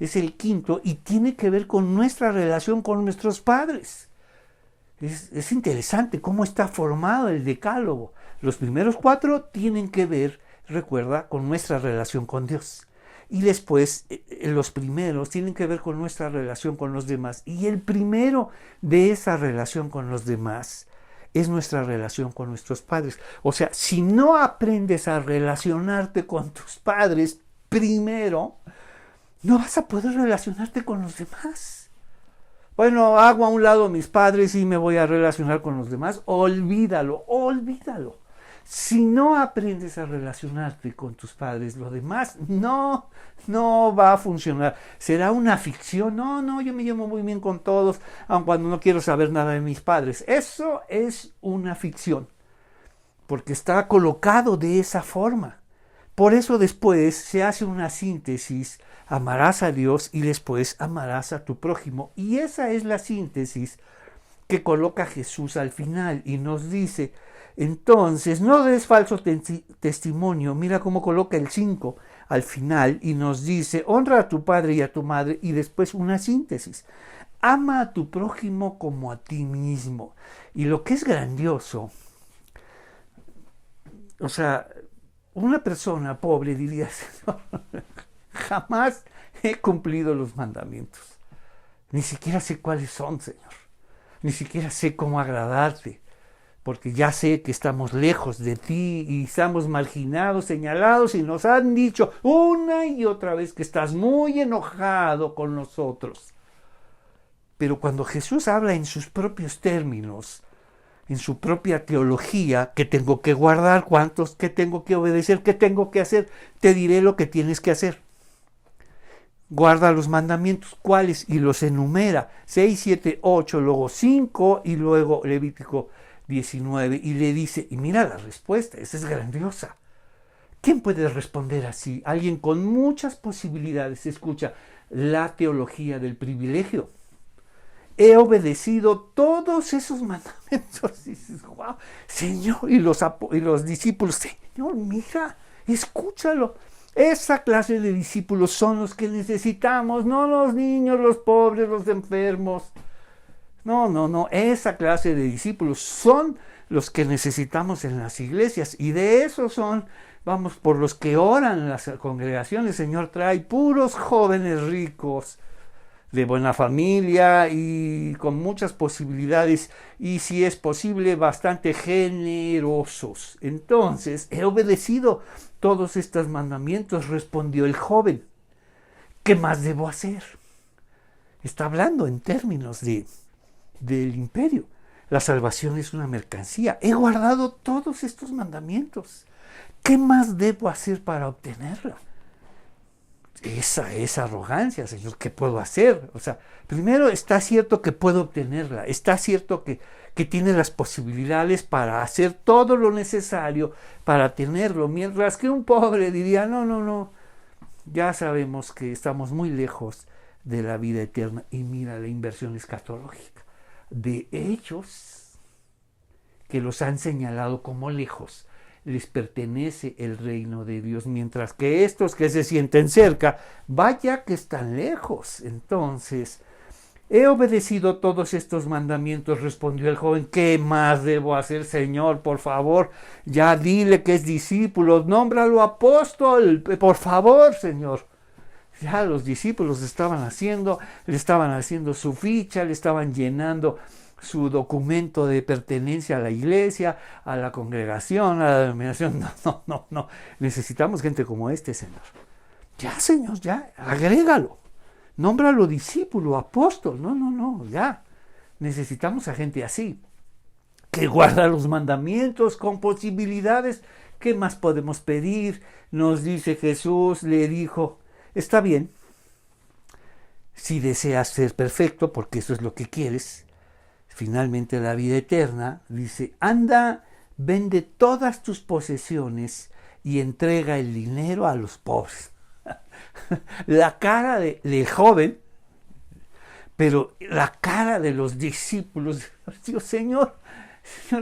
es el 5 y tiene que ver con nuestra relación con nuestros padres. Es interesante cómo está formado el decálogo. Los primeros 4 tienen que ver, recuerda, con nuestra relación con Dios. Y después los primeros tienen que ver con nuestra relación con los demás. Y el primero de esa relación con los demás es nuestra relación con nuestros padres. O sea, si no aprendes a relacionarte con tus padres primero, no vas a poder relacionarte con los demás. Bueno, hago a un lado a mis padres y me voy a relacionar con los demás. Olvídalo. Si no aprendes a relacionarte con tus padres, lo demás no va a funcionar. Será una ficción. No, yo me llevo muy bien con todos, aun cuando no quiero saber nada de mis padres. Eso es una ficción, porque está colocado de esa forma. Por eso después se hace una síntesis, amarás a Dios y después amarás a tu prójimo. Y esa es la síntesis que coloca Jesús al final y nos dice, entonces no des falso testimonio. Mira cómo coloca el 5 al final y nos dice, honra a tu padre y a tu madre, y después una síntesis. Ama a tu prójimo como a ti mismo. Y lo que es grandioso, una persona pobre diría, jamás he cumplido los mandamientos. Ni siquiera sé cuáles son, Señor. Ni siquiera sé cómo agradarte. Porque ya sé que estamos lejos de ti y estamos marginados, señalados, y nos han dicho una y otra vez que estás muy enojado con nosotros. Pero cuando Jesús habla en sus propios términos, en su propia teología, que tengo que guardar, cuántos, que tengo que obedecer, qué tengo que hacer, te diré lo que tienes que hacer. Guarda los mandamientos, ¿cuáles? Y los enumera, 6, 7, 8, luego 5 y luego Levítico 19, y le dice, y mira la respuesta, esa es grandiosa. ¿Quién puede responder así? Alguien con muchas posibilidades. Escucha, la teología del privilegio. He obedecido todos esos mandamientos. Y dices, wow, Señor, y los discípulos, Señor, mira, escúchalo. Esa clase de discípulos son los que necesitamos, no los niños, los pobres, los enfermos. No, esa clase de discípulos son los que necesitamos en las iglesias, y de esos son, por los que oran en las congregaciones. Señor, trae puros jóvenes ricos, de buena familia y con muchas posibilidades, y si es posible, bastante generosos. Entonces, he obedecido todos estos mandamientos, respondió el joven. ¿Qué más debo hacer? Está hablando en términos del imperio. La salvación es una mercancía. He guardado todos estos mandamientos. ¿Qué más debo hacer para obtenerla? Esa es arrogancia, Señor. ¿Qué puedo hacer? Primero está cierto que puedo obtenerla. Está cierto que tiene las posibilidades para hacer todo lo necesario para tenerlo. Mientras que un pobre diría, no. ya sabemos que estamos muy lejos de la vida eterna. Y mira la inversión escatológica de ellos que los han señalado como lejos. Les pertenece el reino de Dios, mientras que estos que se sienten cerca, vaya que están lejos. Entonces, he obedecido todos estos mandamientos, respondió el joven. ¿Qué más debo hacer, Señor? Por favor, ya dile que es discípulo, nómbralo apóstol, por favor, Señor. Ya los discípulos le estaban haciendo su ficha, le estaban llenando su documento de pertenencia a la iglesia, a la congregación, a la denominación. No. Necesitamos gente como este, Señor. Ya, Señor, ya, agrégalo. Nómbralo discípulo, apóstol. No, ya. Necesitamos a gente así, que guarda los mandamientos con posibilidades. ¿Qué más podemos pedir? Nos dice Jesús, le dijo, está bien, si deseas ser perfecto, porque eso es lo que quieres, finalmente la vida eterna, dice, anda, vende todas tus posesiones y entrega el dinero a los pobres. La cara del joven, pero la cara de los discípulos, Dios, Señor,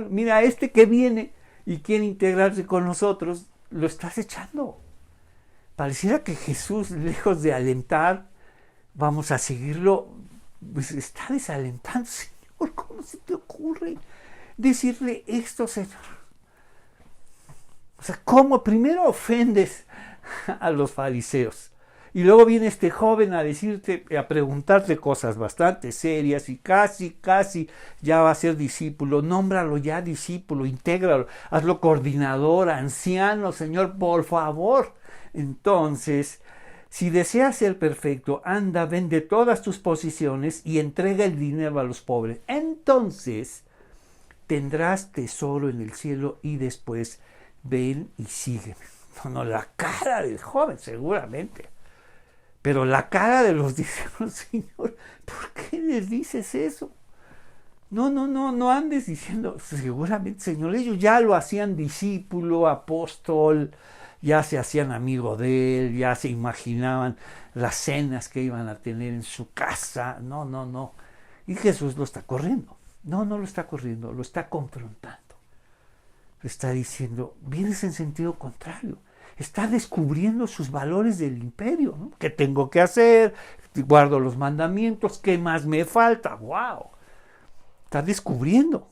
mira, este que viene y quiere integrarse con nosotros, lo estás echando. Pareciera que Jesús, lejos de alentar, vamos a seguirlo, pues está desalentando. Señor, ¿cómo se te ocurre decirle esto, Señor? O sea, ¿cómo primero ofendes a los fariseos? Y luego viene este joven a decirte, a preguntarte cosas bastante serias y casi ya va a ser discípulo. Nómbralo ya discípulo, intégralo, hazlo coordinador, anciano, Señor, por favor. Entonces, si deseas ser perfecto, anda, vende todas tus posesiones y entrega el dinero a los pobres. Entonces, tendrás tesoro en el cielo y después ven y sígueme. No, la cara del joven, seguramente. Pero la cara de los discípulos, Señor, ¿por qué les dices eso? No andes diciendo, seguramente, Señor, ellos ya lo hacían discípulo, apóstol, ya se hacían amigo de él, ya se imaginaban las cenas que iban a tener en su casa. No. Y Jesús lo está corriendo. No lo está corriendo, lo está confrontando. Le está diciendo, vienes en sentido contrario. Está descubriendo sus valores del imperio, ¿no? ¿Qué tengo que hacer? Guardo los mandamientos, ¿qué más me falta? ¡Wow! Está descubriendo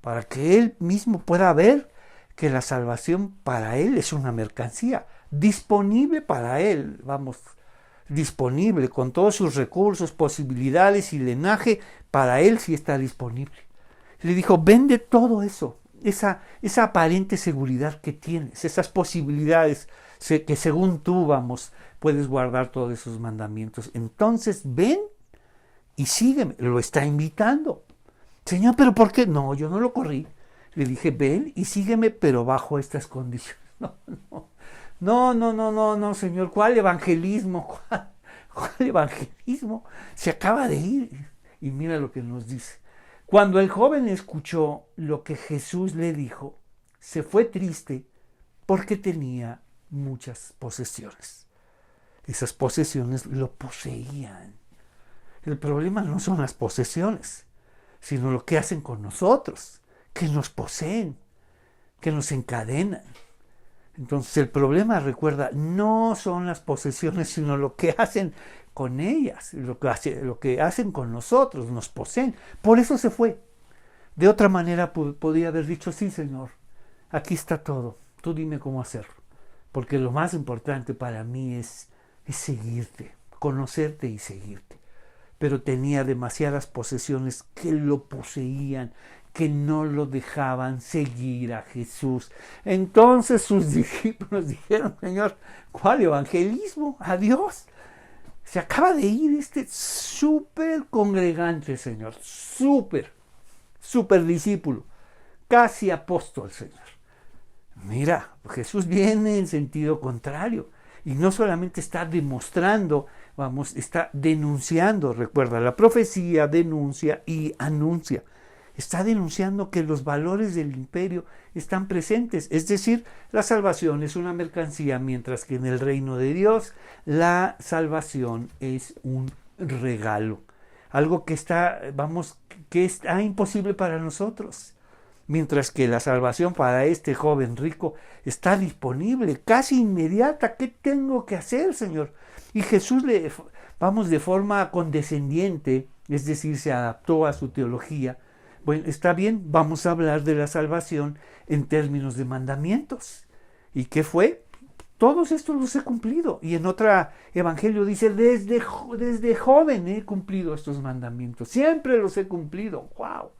para que él mismo pueda ver que la salvación para él es una mercancía, disponible para él, disponible con todos sus recursos, posibilidades y linaje, para él sí está disponible. Le dijo, vende todo eso. Esa aparente seguridad que tienes, esas posibilidades que según tú, puedes guardar todos esos mandamientos. Entonces ven y sígueme. Lo está invitando. Señor, ¿pero por qué? No, yo no lo corrí. Le dije, ven y sígueme, pero bajo estas condiciones. No, Señor. ¿Cuál evangelismo? ¿Cuál evangelismo? Se acaba de ir. Y mira lo que nos dice. Cuando el joven escuchó lo que Jesús le dijo, se fue triste porque tenía muchas posesiones. Esas posesiones lo poseían. El problema no son las posesiones, sino lo que hacen con nosotros, que nos poseen, que nos encadenan. Entonces el problema, recuerda, no son las posesiones, sino lo que hacen con ellas, lo que hacen con nosotros, nos poseen. Por eso se fue. De otra manera podía haber dicho, sí, Señor, aquí está todo, tú dime cómo hacerlo. Porque lo más importante para mí es seguirte, conocerte y seguirte. Pero tenía demasiadas posesiones que lo poseían, que no lo dejaban seguir a Jesús. Entonces sus discípulos dijeron, Señor, ¿cuál evangelismo? Adiós. Se acaba de ir este súper congregante, Señor, súper discípulo, casi apóstol, Señor. Mira, Jesús viene en sentido contrario y no solamente está demostrando, está denunciando, recuerda, la profecía denuncia y anuncia. está denunciando que los valores del imperio están presentes. Es decir, la salvación es una mercancía, mientras que en el reino de Dios la salvación es un regalo. Algo que está, que está imposible para nosotros. Mientras que la salvación para este joven rico está disponible, casi inmediata. ¿Qué tengo que hacer, Señor? Y Jesús de forma condescendiente, es decir, se adaptó a su teología. Bueno, está bien, vamos a hablar de la salvación en términos de mandamientos. ¿Y qué fue? Todos estos los he cumplido. Y en otro evangelio dice, desde joven he cumplido estos mandamientos. Siempre los he cumplido. ¡Wow!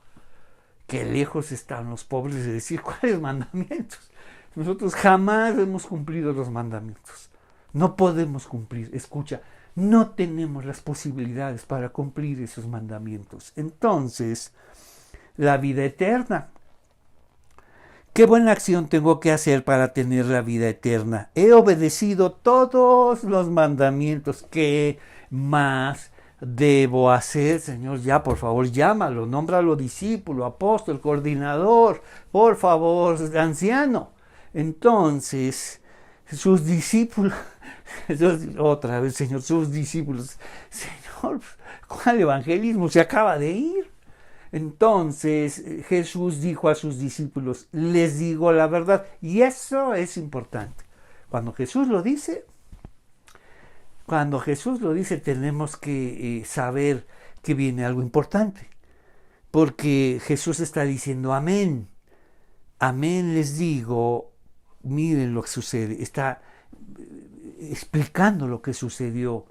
Qué lejos están los pobres de decir cuáles mandamientos. Nosotros jamás hemos cumplido los mandamientos. No podemos cumplir. Escucha, no tenemos las posibilidades para cumplir esos mandamientos. Entonces, la vida eterna. ¿Qué buena acción tengo que hacer para tener la vida eterna? He obedecido todos los mandamientos. ¿Qué más debo hacer, Señor? Ya, por favor, llámalo, nómbralo discípulo, apóstol, coordinador, por favor, anciano. Entonces, sus discípulos, otra vez, Señor, sus discípulos, Señor, ¿cuál evangelismo? Se acaba de ir. Entonces Jesús dijo a sus discípulos, les digo la verdad, y eso es importante. Cuando Jesús lo dice, tenemos que saber que viene algo importante, porque Jesús está diciendo amén, amén les digo, miren lo que sucede, está explicando lo que sucedió.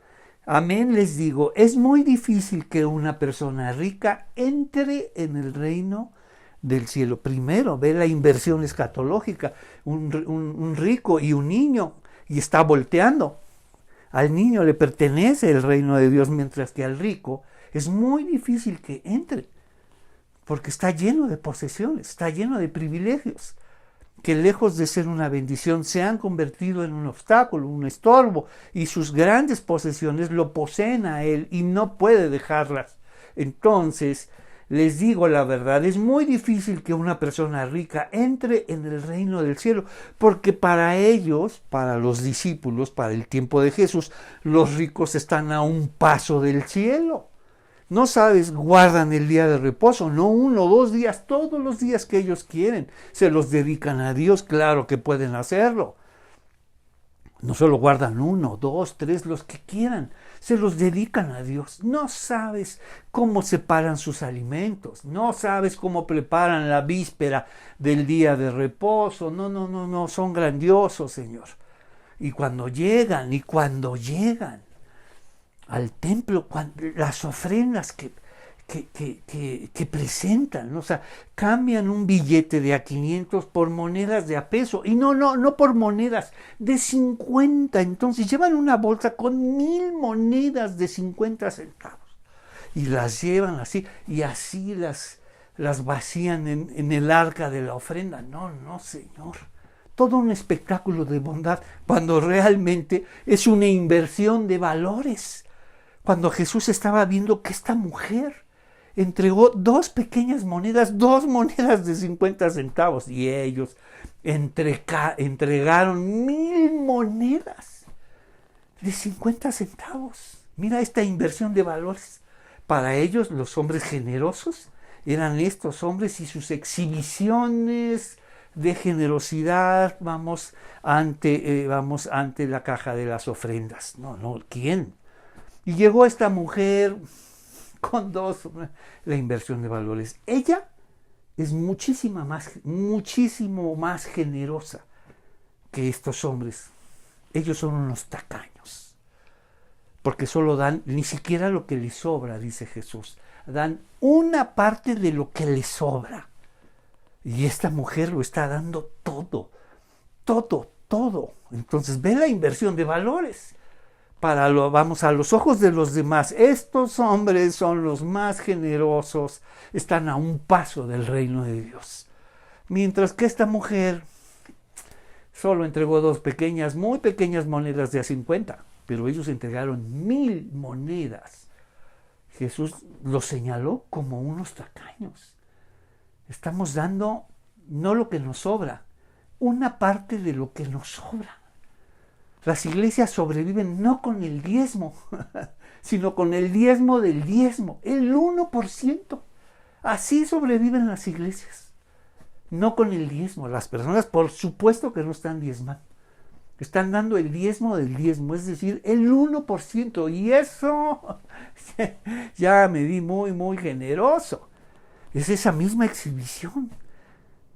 Amén les digo, es muy difícil que una persona rica entre en el reino del cielo. Primero, ve la inversión escatológica, un rico y un niño, y está volteando. Al niño le pertenece el reino de Dios, mientras que al rico es muy difícil que entre, porque está lleno de posesiones, está lleno de privilegios, que lejos de ser una bendición se han convertido en un obstáculo, un estorbo, y sus grandes posesiones lo poseen a él y no puede dejarlas. Entonces, les digo la verdad, es muy difícil que una persona rica entre en el reino del cielo, porque para ellos, para los discípulos, para el tiempo de Jesús, los ricos están a un paso del cielo. No sabes, guardan el día de reposo, no 1 o 2 días, todos los días que ellos quieren. Se los dedican a Dios, claro que pueden hacerlo. No solo guardan 1, 2, 3, los que quieran. Se los dedican a Dios. No sabes cómo separan sus alimentos. No sabes cómo preparan la víspera del día de reposo. No, son grandiosos, Señor. Y cuando llegan, al templo, las ofrendas que presentan, ¿no? O sea, cambian un billete de $500 por monedas de $1, y no por monedas de 50, entonces llevan una bolsa con 1000 monedas de 50 centavos, y las llevan así, y así las vacían en el arca de la ofrenda. No, Señor. Todo un espectáculo de bondad, cuando realmente es una inversión de valores. Cuando Jesús estaba viendo que esta mujer entregó 2 pequeñas monedas, 2 monedas de 50 centavos, y ellos entregaron 1000 monedas de 50 centavos. Mira esta inversión de valores. Para ellos, los hombres generosos eran estos hombres, y sus exhibiciones de generosidad, vamos ante la caja de las ofrendas. ¿Quién? Y llegó esta mujer con 2, la inversión de valores. Ella es muchísimo más generosa que estos hombres. Ellos son unos tacaños, porque solo dan ni siquiera lo que les sobra, dice Jesús. Dan una parte de lo que les sobra. Y esta mujer lo está dando todo. Entonces ve la inversión de valores. Vamos a los ojos de los demás, estos hombres son los más generosos, están a un paso del reino de Dios. Mientras que esta mujer solo entregó 2 muy pequeñas monedas de $50, pero ellos entregaron 1000 monedas. Jesús los señaló como unos tacaños. Estamos dando no lo que nos sobra, una parte de lo que nos sobra. Las iglesias sobreviven no con el diezmo, sino con el diezmo del diezmo, el 1%. Así sobreviven las iglesias, no con el diezmo. Las personas, por supuesto que no están diezmando, están dando el diezmo del diezmo, es decir, el 1%. Y eso ya me di muy generoso. Es esa misma exhibición.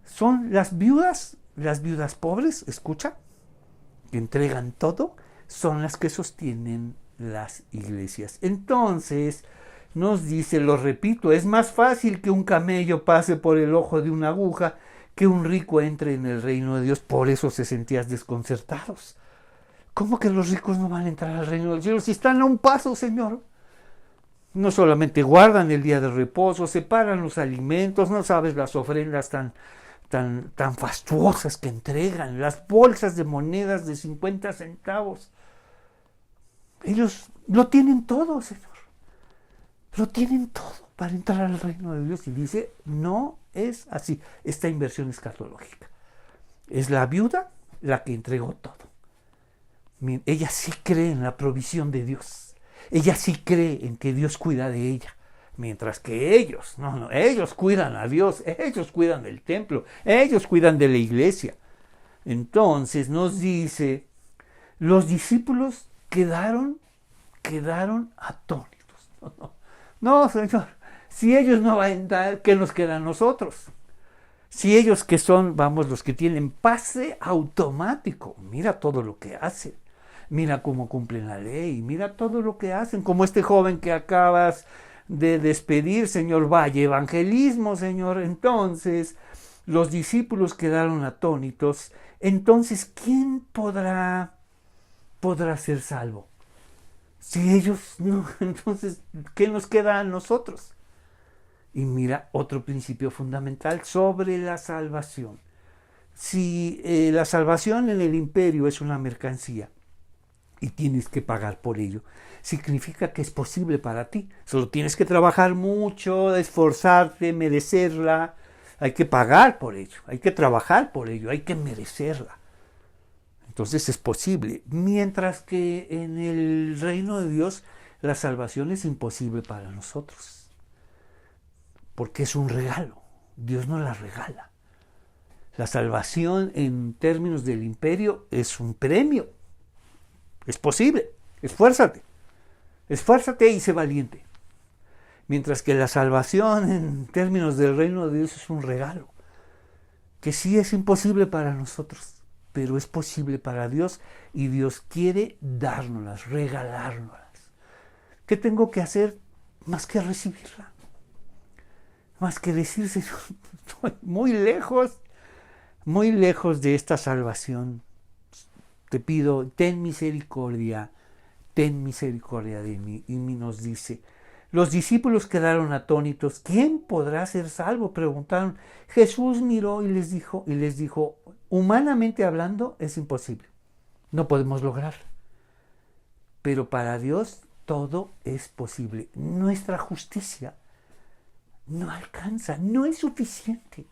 Son las viudas pobres, escucha, que entregan todo, son las que sostienen las iglesias. Entonces, nos dice, lo repito, es más fácil que un camello pase por el ojo de una aguja que un rico entre en el reino de Dios. Por eso se sentían desconcertados. ¿Cómo que los ricos no van a entrar al reino del cielo si están a un paso, Señor? No solamente guardan el día de reposo, separan los alimentos, no sabes las ofrendas tan fastuosas que entregan, las bolsas de monedas de 50 centavos. Ellos lo tienen todo, Señor. Lo tienen todo para entrar al reino de Dios. Y dice, no es así. Esta inversión escatológica. Es la viuda la que entregó todo. Ella sí cree en la provisión de Dios. Ella sí cree en que Dios cuida de ella. Mientras que ellos, ellos cuidan a Dios, ellos cuidan del templo, ellos cuidan de la iglesia. Entonces nos dice, los discípulos quedaron atónitos. No, Señor, si ellos no van a entrar, ¿qué nos queda a nosotros? Si ellos que son, los que tienen pase automático, mira todo lo que hacen, mira cómo cumplen la ley, mira todo lo que hacen, como este joven que acabas de despedir, Señor, vaya evangelismo, Señor. Entonces, los discípulos quedaron atónitos. Entonces, ¿quién podrá ser salvo? Si ellos no, entonces, ¿qué nos queda a nosotros? Y mira, otro principio fundamental sobre la salvación. Si la salvación en el imperio es una mercancía y tienes que pagar por ello, significa que es posible para ti. Solo tienes que trabajar mucho, esforzarte, merecerla. Hay que pagar por ello, hay que trabajar por ello, hay que merecerla. Entonces es posible. Mientras que en el reino de Dios la salvación es imposible para nosotros. Porque es un regalo. Dios nos la regala. La salvación en términos del imperio es un premio. Es posible. Esfuérzate. Esfuérzate y sé valiente. Mientras que la salvación en términos del reino de Dios es un regalo. Que sí es imposible para nosotros, pero es posible para Dios y Dios quiere dárnoslas, regalárnoslas. ¿Qué tengo que hacer más que recibirla? Más que decir, Señor, estoy muy lejos de esta salvación. Te pido, ten misericordia de mí. Y nos dice, los discípulos quedaron atónitos. ¿Quién podrá ser salvo?, preguntaron. Jesús miró y les dijo, humanamente hablando es imposible. No podemos lograrlo. Pero para Dios todo es posible. Nuestra justicia no alcanza, no es suficiente.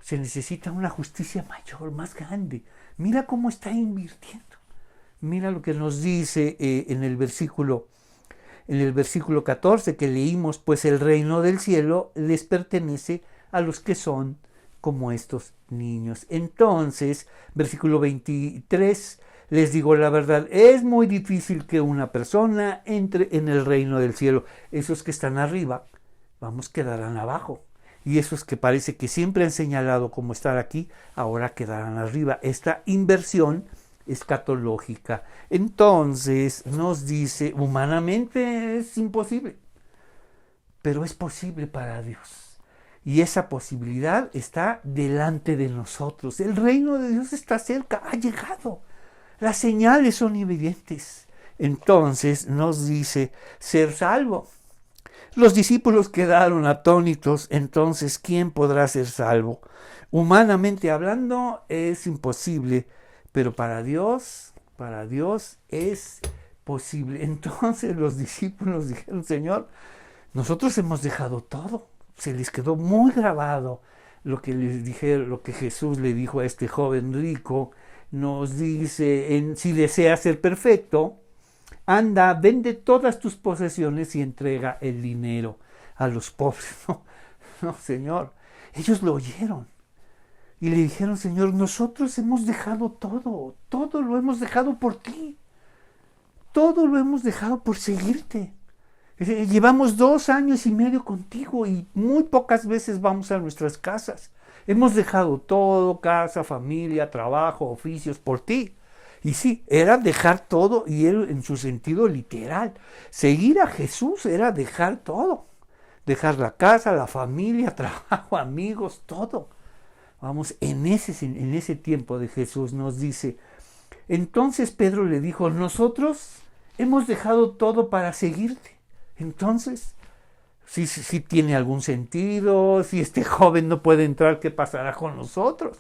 Se necesita una justicia mayor, más grande. Mira cómo está invirtiendo. Mira lo que nos dice en el versículo 14 que leímos, pues el reino del cielo les pertenece a los que son como estos niños. Entonces, versículo 23, les digo la verdad, es muy difícil que una persona entre en el reino del cielo. Esos que están arriba, quedarán abajo. Y esos que parece que siempre han señalado cómo estar aquí, ahora quedarán arriba. Esta inversión escatológica. Entonces nos dice, humanamente es imposible, pero es posible para Dios. Y esa posibilidad está delante de nosotros. El reino de Dios está cerca, ha llegado. Las señales son evidentes. Entonces nos dice, ser salvo. Los discípulos quedaron atónitos. Entonces, ¿quién podrá ser salvo? Humanamente hablando es imposible, pero para Dios es posible. Entonces los discípulos dijeron, Señor, nosotros hemos dejado todo. se les quedó muy grabado lo que les dije, lo que Jesús le dijo a este joven rico. Nos dice, si deseas ser perfecto, anda, vende todas tus posesiones y entrega el dinero a los pobres. No, no, Señor. Ellos lo oyeron y le dijeron, Señor, nosotros hemos dejado todo, todo lo hemos dejado por ti, todo lo hemos dejado por seguirte. Llevamos 2 años y medio contigo y muy pocas veces vamos a nuestras casas. Hemos dejado todo, casa, familia, trabajo, oficios, por ti. Y sí, era dejar todo, y él en su sentido literal. Seguir a Jesús era dejar todo. Dejar la casa, la familia, trabajo, amigos, todo. Vamos, en ese tiempo de Jesús nos dice, entonces Pedro le dijo, nosotros hemos dejado todo para seguirte. Entonces, si tiene algún sentido, si este joven no puede entrar, ¿qué pasará con nosotros?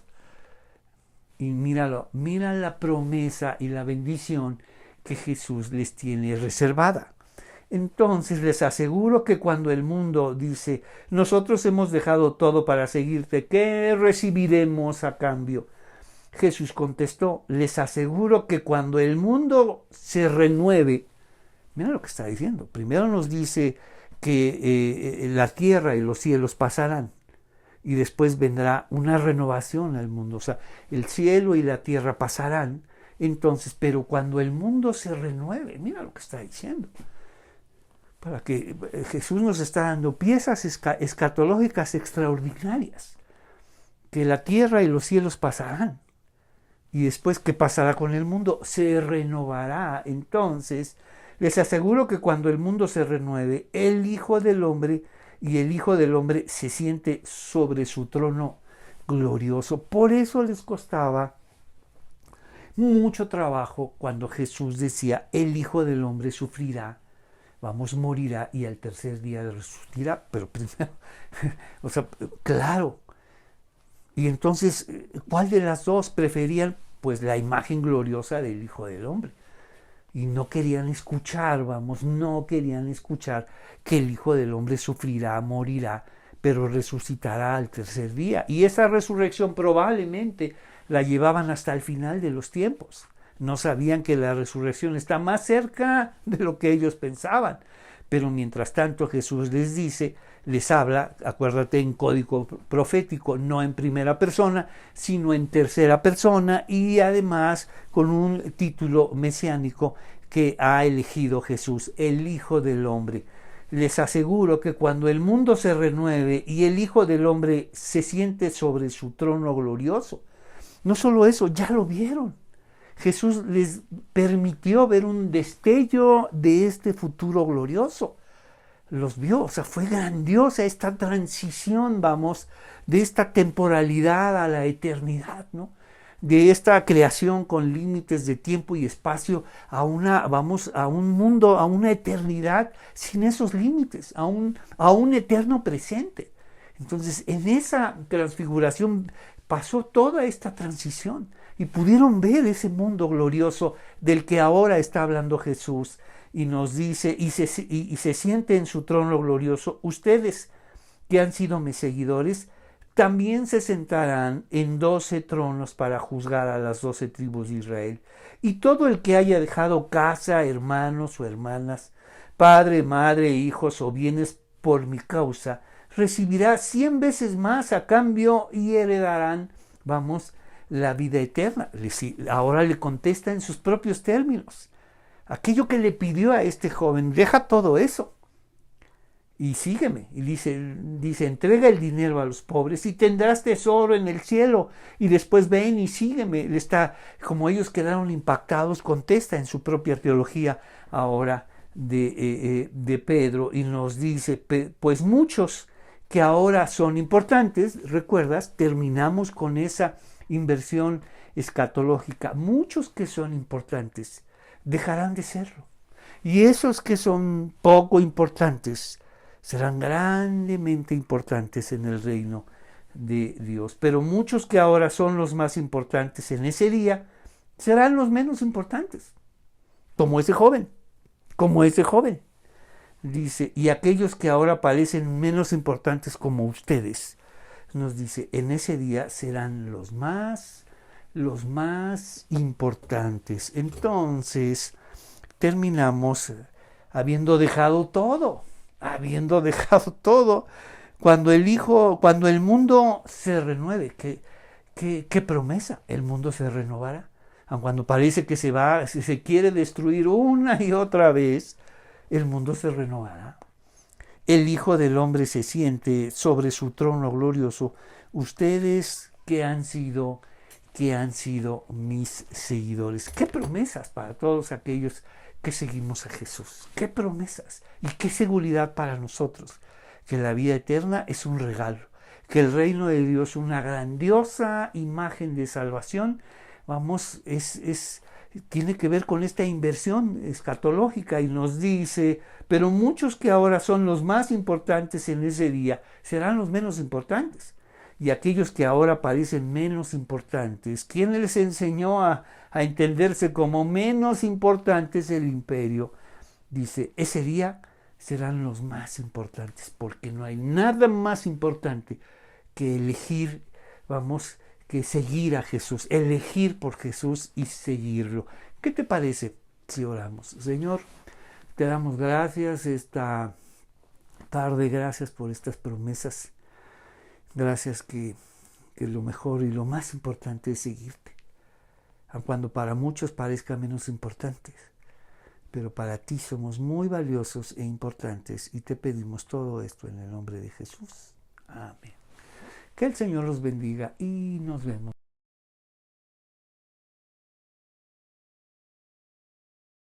Y míralo, mira la promesa y la bendición que Jesús les tiene reservada. Entonces les aseguro que cuando el mundo dice, nosotros hemos dejado todo para seguirte, ¿qué recibiremos a cambio? Jesús contestó, les aseguro que cuando el mundo se renueve, mira lo que está diciendo, primero nos dice que la tierra y los cielos pasarán, y después vendrá una renovación al mundo, o sea, el cielo y la tierra pasarán, entonces, pero cuando el mundo se renueve, mira lo que está diciendo, para que Jesús nos está dando piezas escatológicas extraordinarias, que la tierra y los cielos pasarán, y después, ¿qué pasará con el mundo? Se renovará. Entonces, les aseguro que cuando el mundo se renueve, el Hijo del Hombre se siente sobre su trono glorioso. Por eso les costaba mucho trabajo cuando Jesús decía, el Hijo del Hombre sufrirá, morirá y al tercer día resucitará. Pero primero, o sea, claro. Y entonces, ¿cuál de las dos preferían? Pues la imagen gloriosa del Hijo del Hombre. Y no querían escuchar, no querían escuchar que el Hijo del Hombre sufrirá, morirá, pero resucitará al tercer día. Y esa resurrección probablemente la llevaban hasta el final de los tiempos. No sabían que la resurrección está más cerca de lo que ellos pensaban. Pero mientras tanto Jesús les dice, les habla, acuérdate, en código profético, no en primera persona, sino en tercera persona, y además con un título mesiánico que ha elegido Jesús, el Hijo del Hombre. Les aseguro que cuando el mundo se renueve y el Hijo del Hombre se siente sobre su trono glorioso, no solo eso, ya lo vieron. Jesús les permitió ver un destello de este futuro glorioso. Los vio, o sea, fue grandiosa esta transición, de esta temporalidad a la eternidad, ¿no? De esta creación con límites de tiempo y espacio a un mundo, a una eternidad sin esos límites, a un eterno presente. Entonces, en esa transfiguración pasó toda esta transición y pudieron ver ese mundo glorioso del que ahora está hablando Jesús. Y nos dice, y se siente en su trono glorioso, ustedes que han sido mis seguidores, también se sentarán en 12 tronos para juzgar a las 12 tribus de Israel. Y todo el que haya dejado casa, hermanos o hermanas, padre, madre, hijos o bienes por mi causa, recibirá 100 veces más a cambio y heredarán, la vida eterna. Ahora le contesta en sus propios términos. Aquello que le pidió a este joven, deja todo eso y sígueme. Y dice, entrega el dinero a los pobres y tendrás tesoro en el cielo. Y después ven y sígueme. Como ellos quedaron impactados, contesta en su propia teología ahora de Pedro y nos dice, pues muchos que ahora son importantes, recuerdas, terminamos con esa inversión escatológica, muchos que son importantes dejarán de serlo. Y esos que son poco importantes serán grandemente importantes en el reino de Dios. Pero muchos que ahora son los más importantes en ese día serán los menos importantes. Como ese joven. dice, y aquellos que ahora parecen menos importantes como ustedes, nos dice, en ese día serán los más importantes. Entonces, terminamos habiendo dejado todo, cuando cuando el mundo se renueve, qué promesa, el mundo se renovará. Aun cuando parece que se quiere destruir una y otra vez, el mundo se renovará. El Hijo del Hombre se siente sobre su trono glorioso. Ustedes que han sido mis seguidores. Qué promesas para todos aquellos que seguimos a Jesús. Qué promesas y qué seguridad para nosotros. Que la vida eterna es un regalo. Que el reino de Dios es una grandiosa imagen de salvación. Vamos, tiene que ver con esta inversión escatológica y nos dice, pero muchos que ahora son los más importantes en ese día serán los menos importantes. Y aquellos que ahora parecen menos importantes, ¿quién les enseñó a entenderse como menos importantes el imperio? Dice, ese día serán los más importantes, porque no hay nada más importante que elegir, que seguir a Jesús, elegir por Jesús y seguirlo. ¿Qué te parece si oramos? Señor, te damos gracias esta tarde, gracias por estas promesas, gracias que lo mejor y lo más importante es seguirte, aun cuando para muchos parezca menos importantes, pero para ti somos muy valiosos e importantes y te pedimos todo esto en el nombre de Jesús. Amén. Que el Señor los bendiga y nos vemos.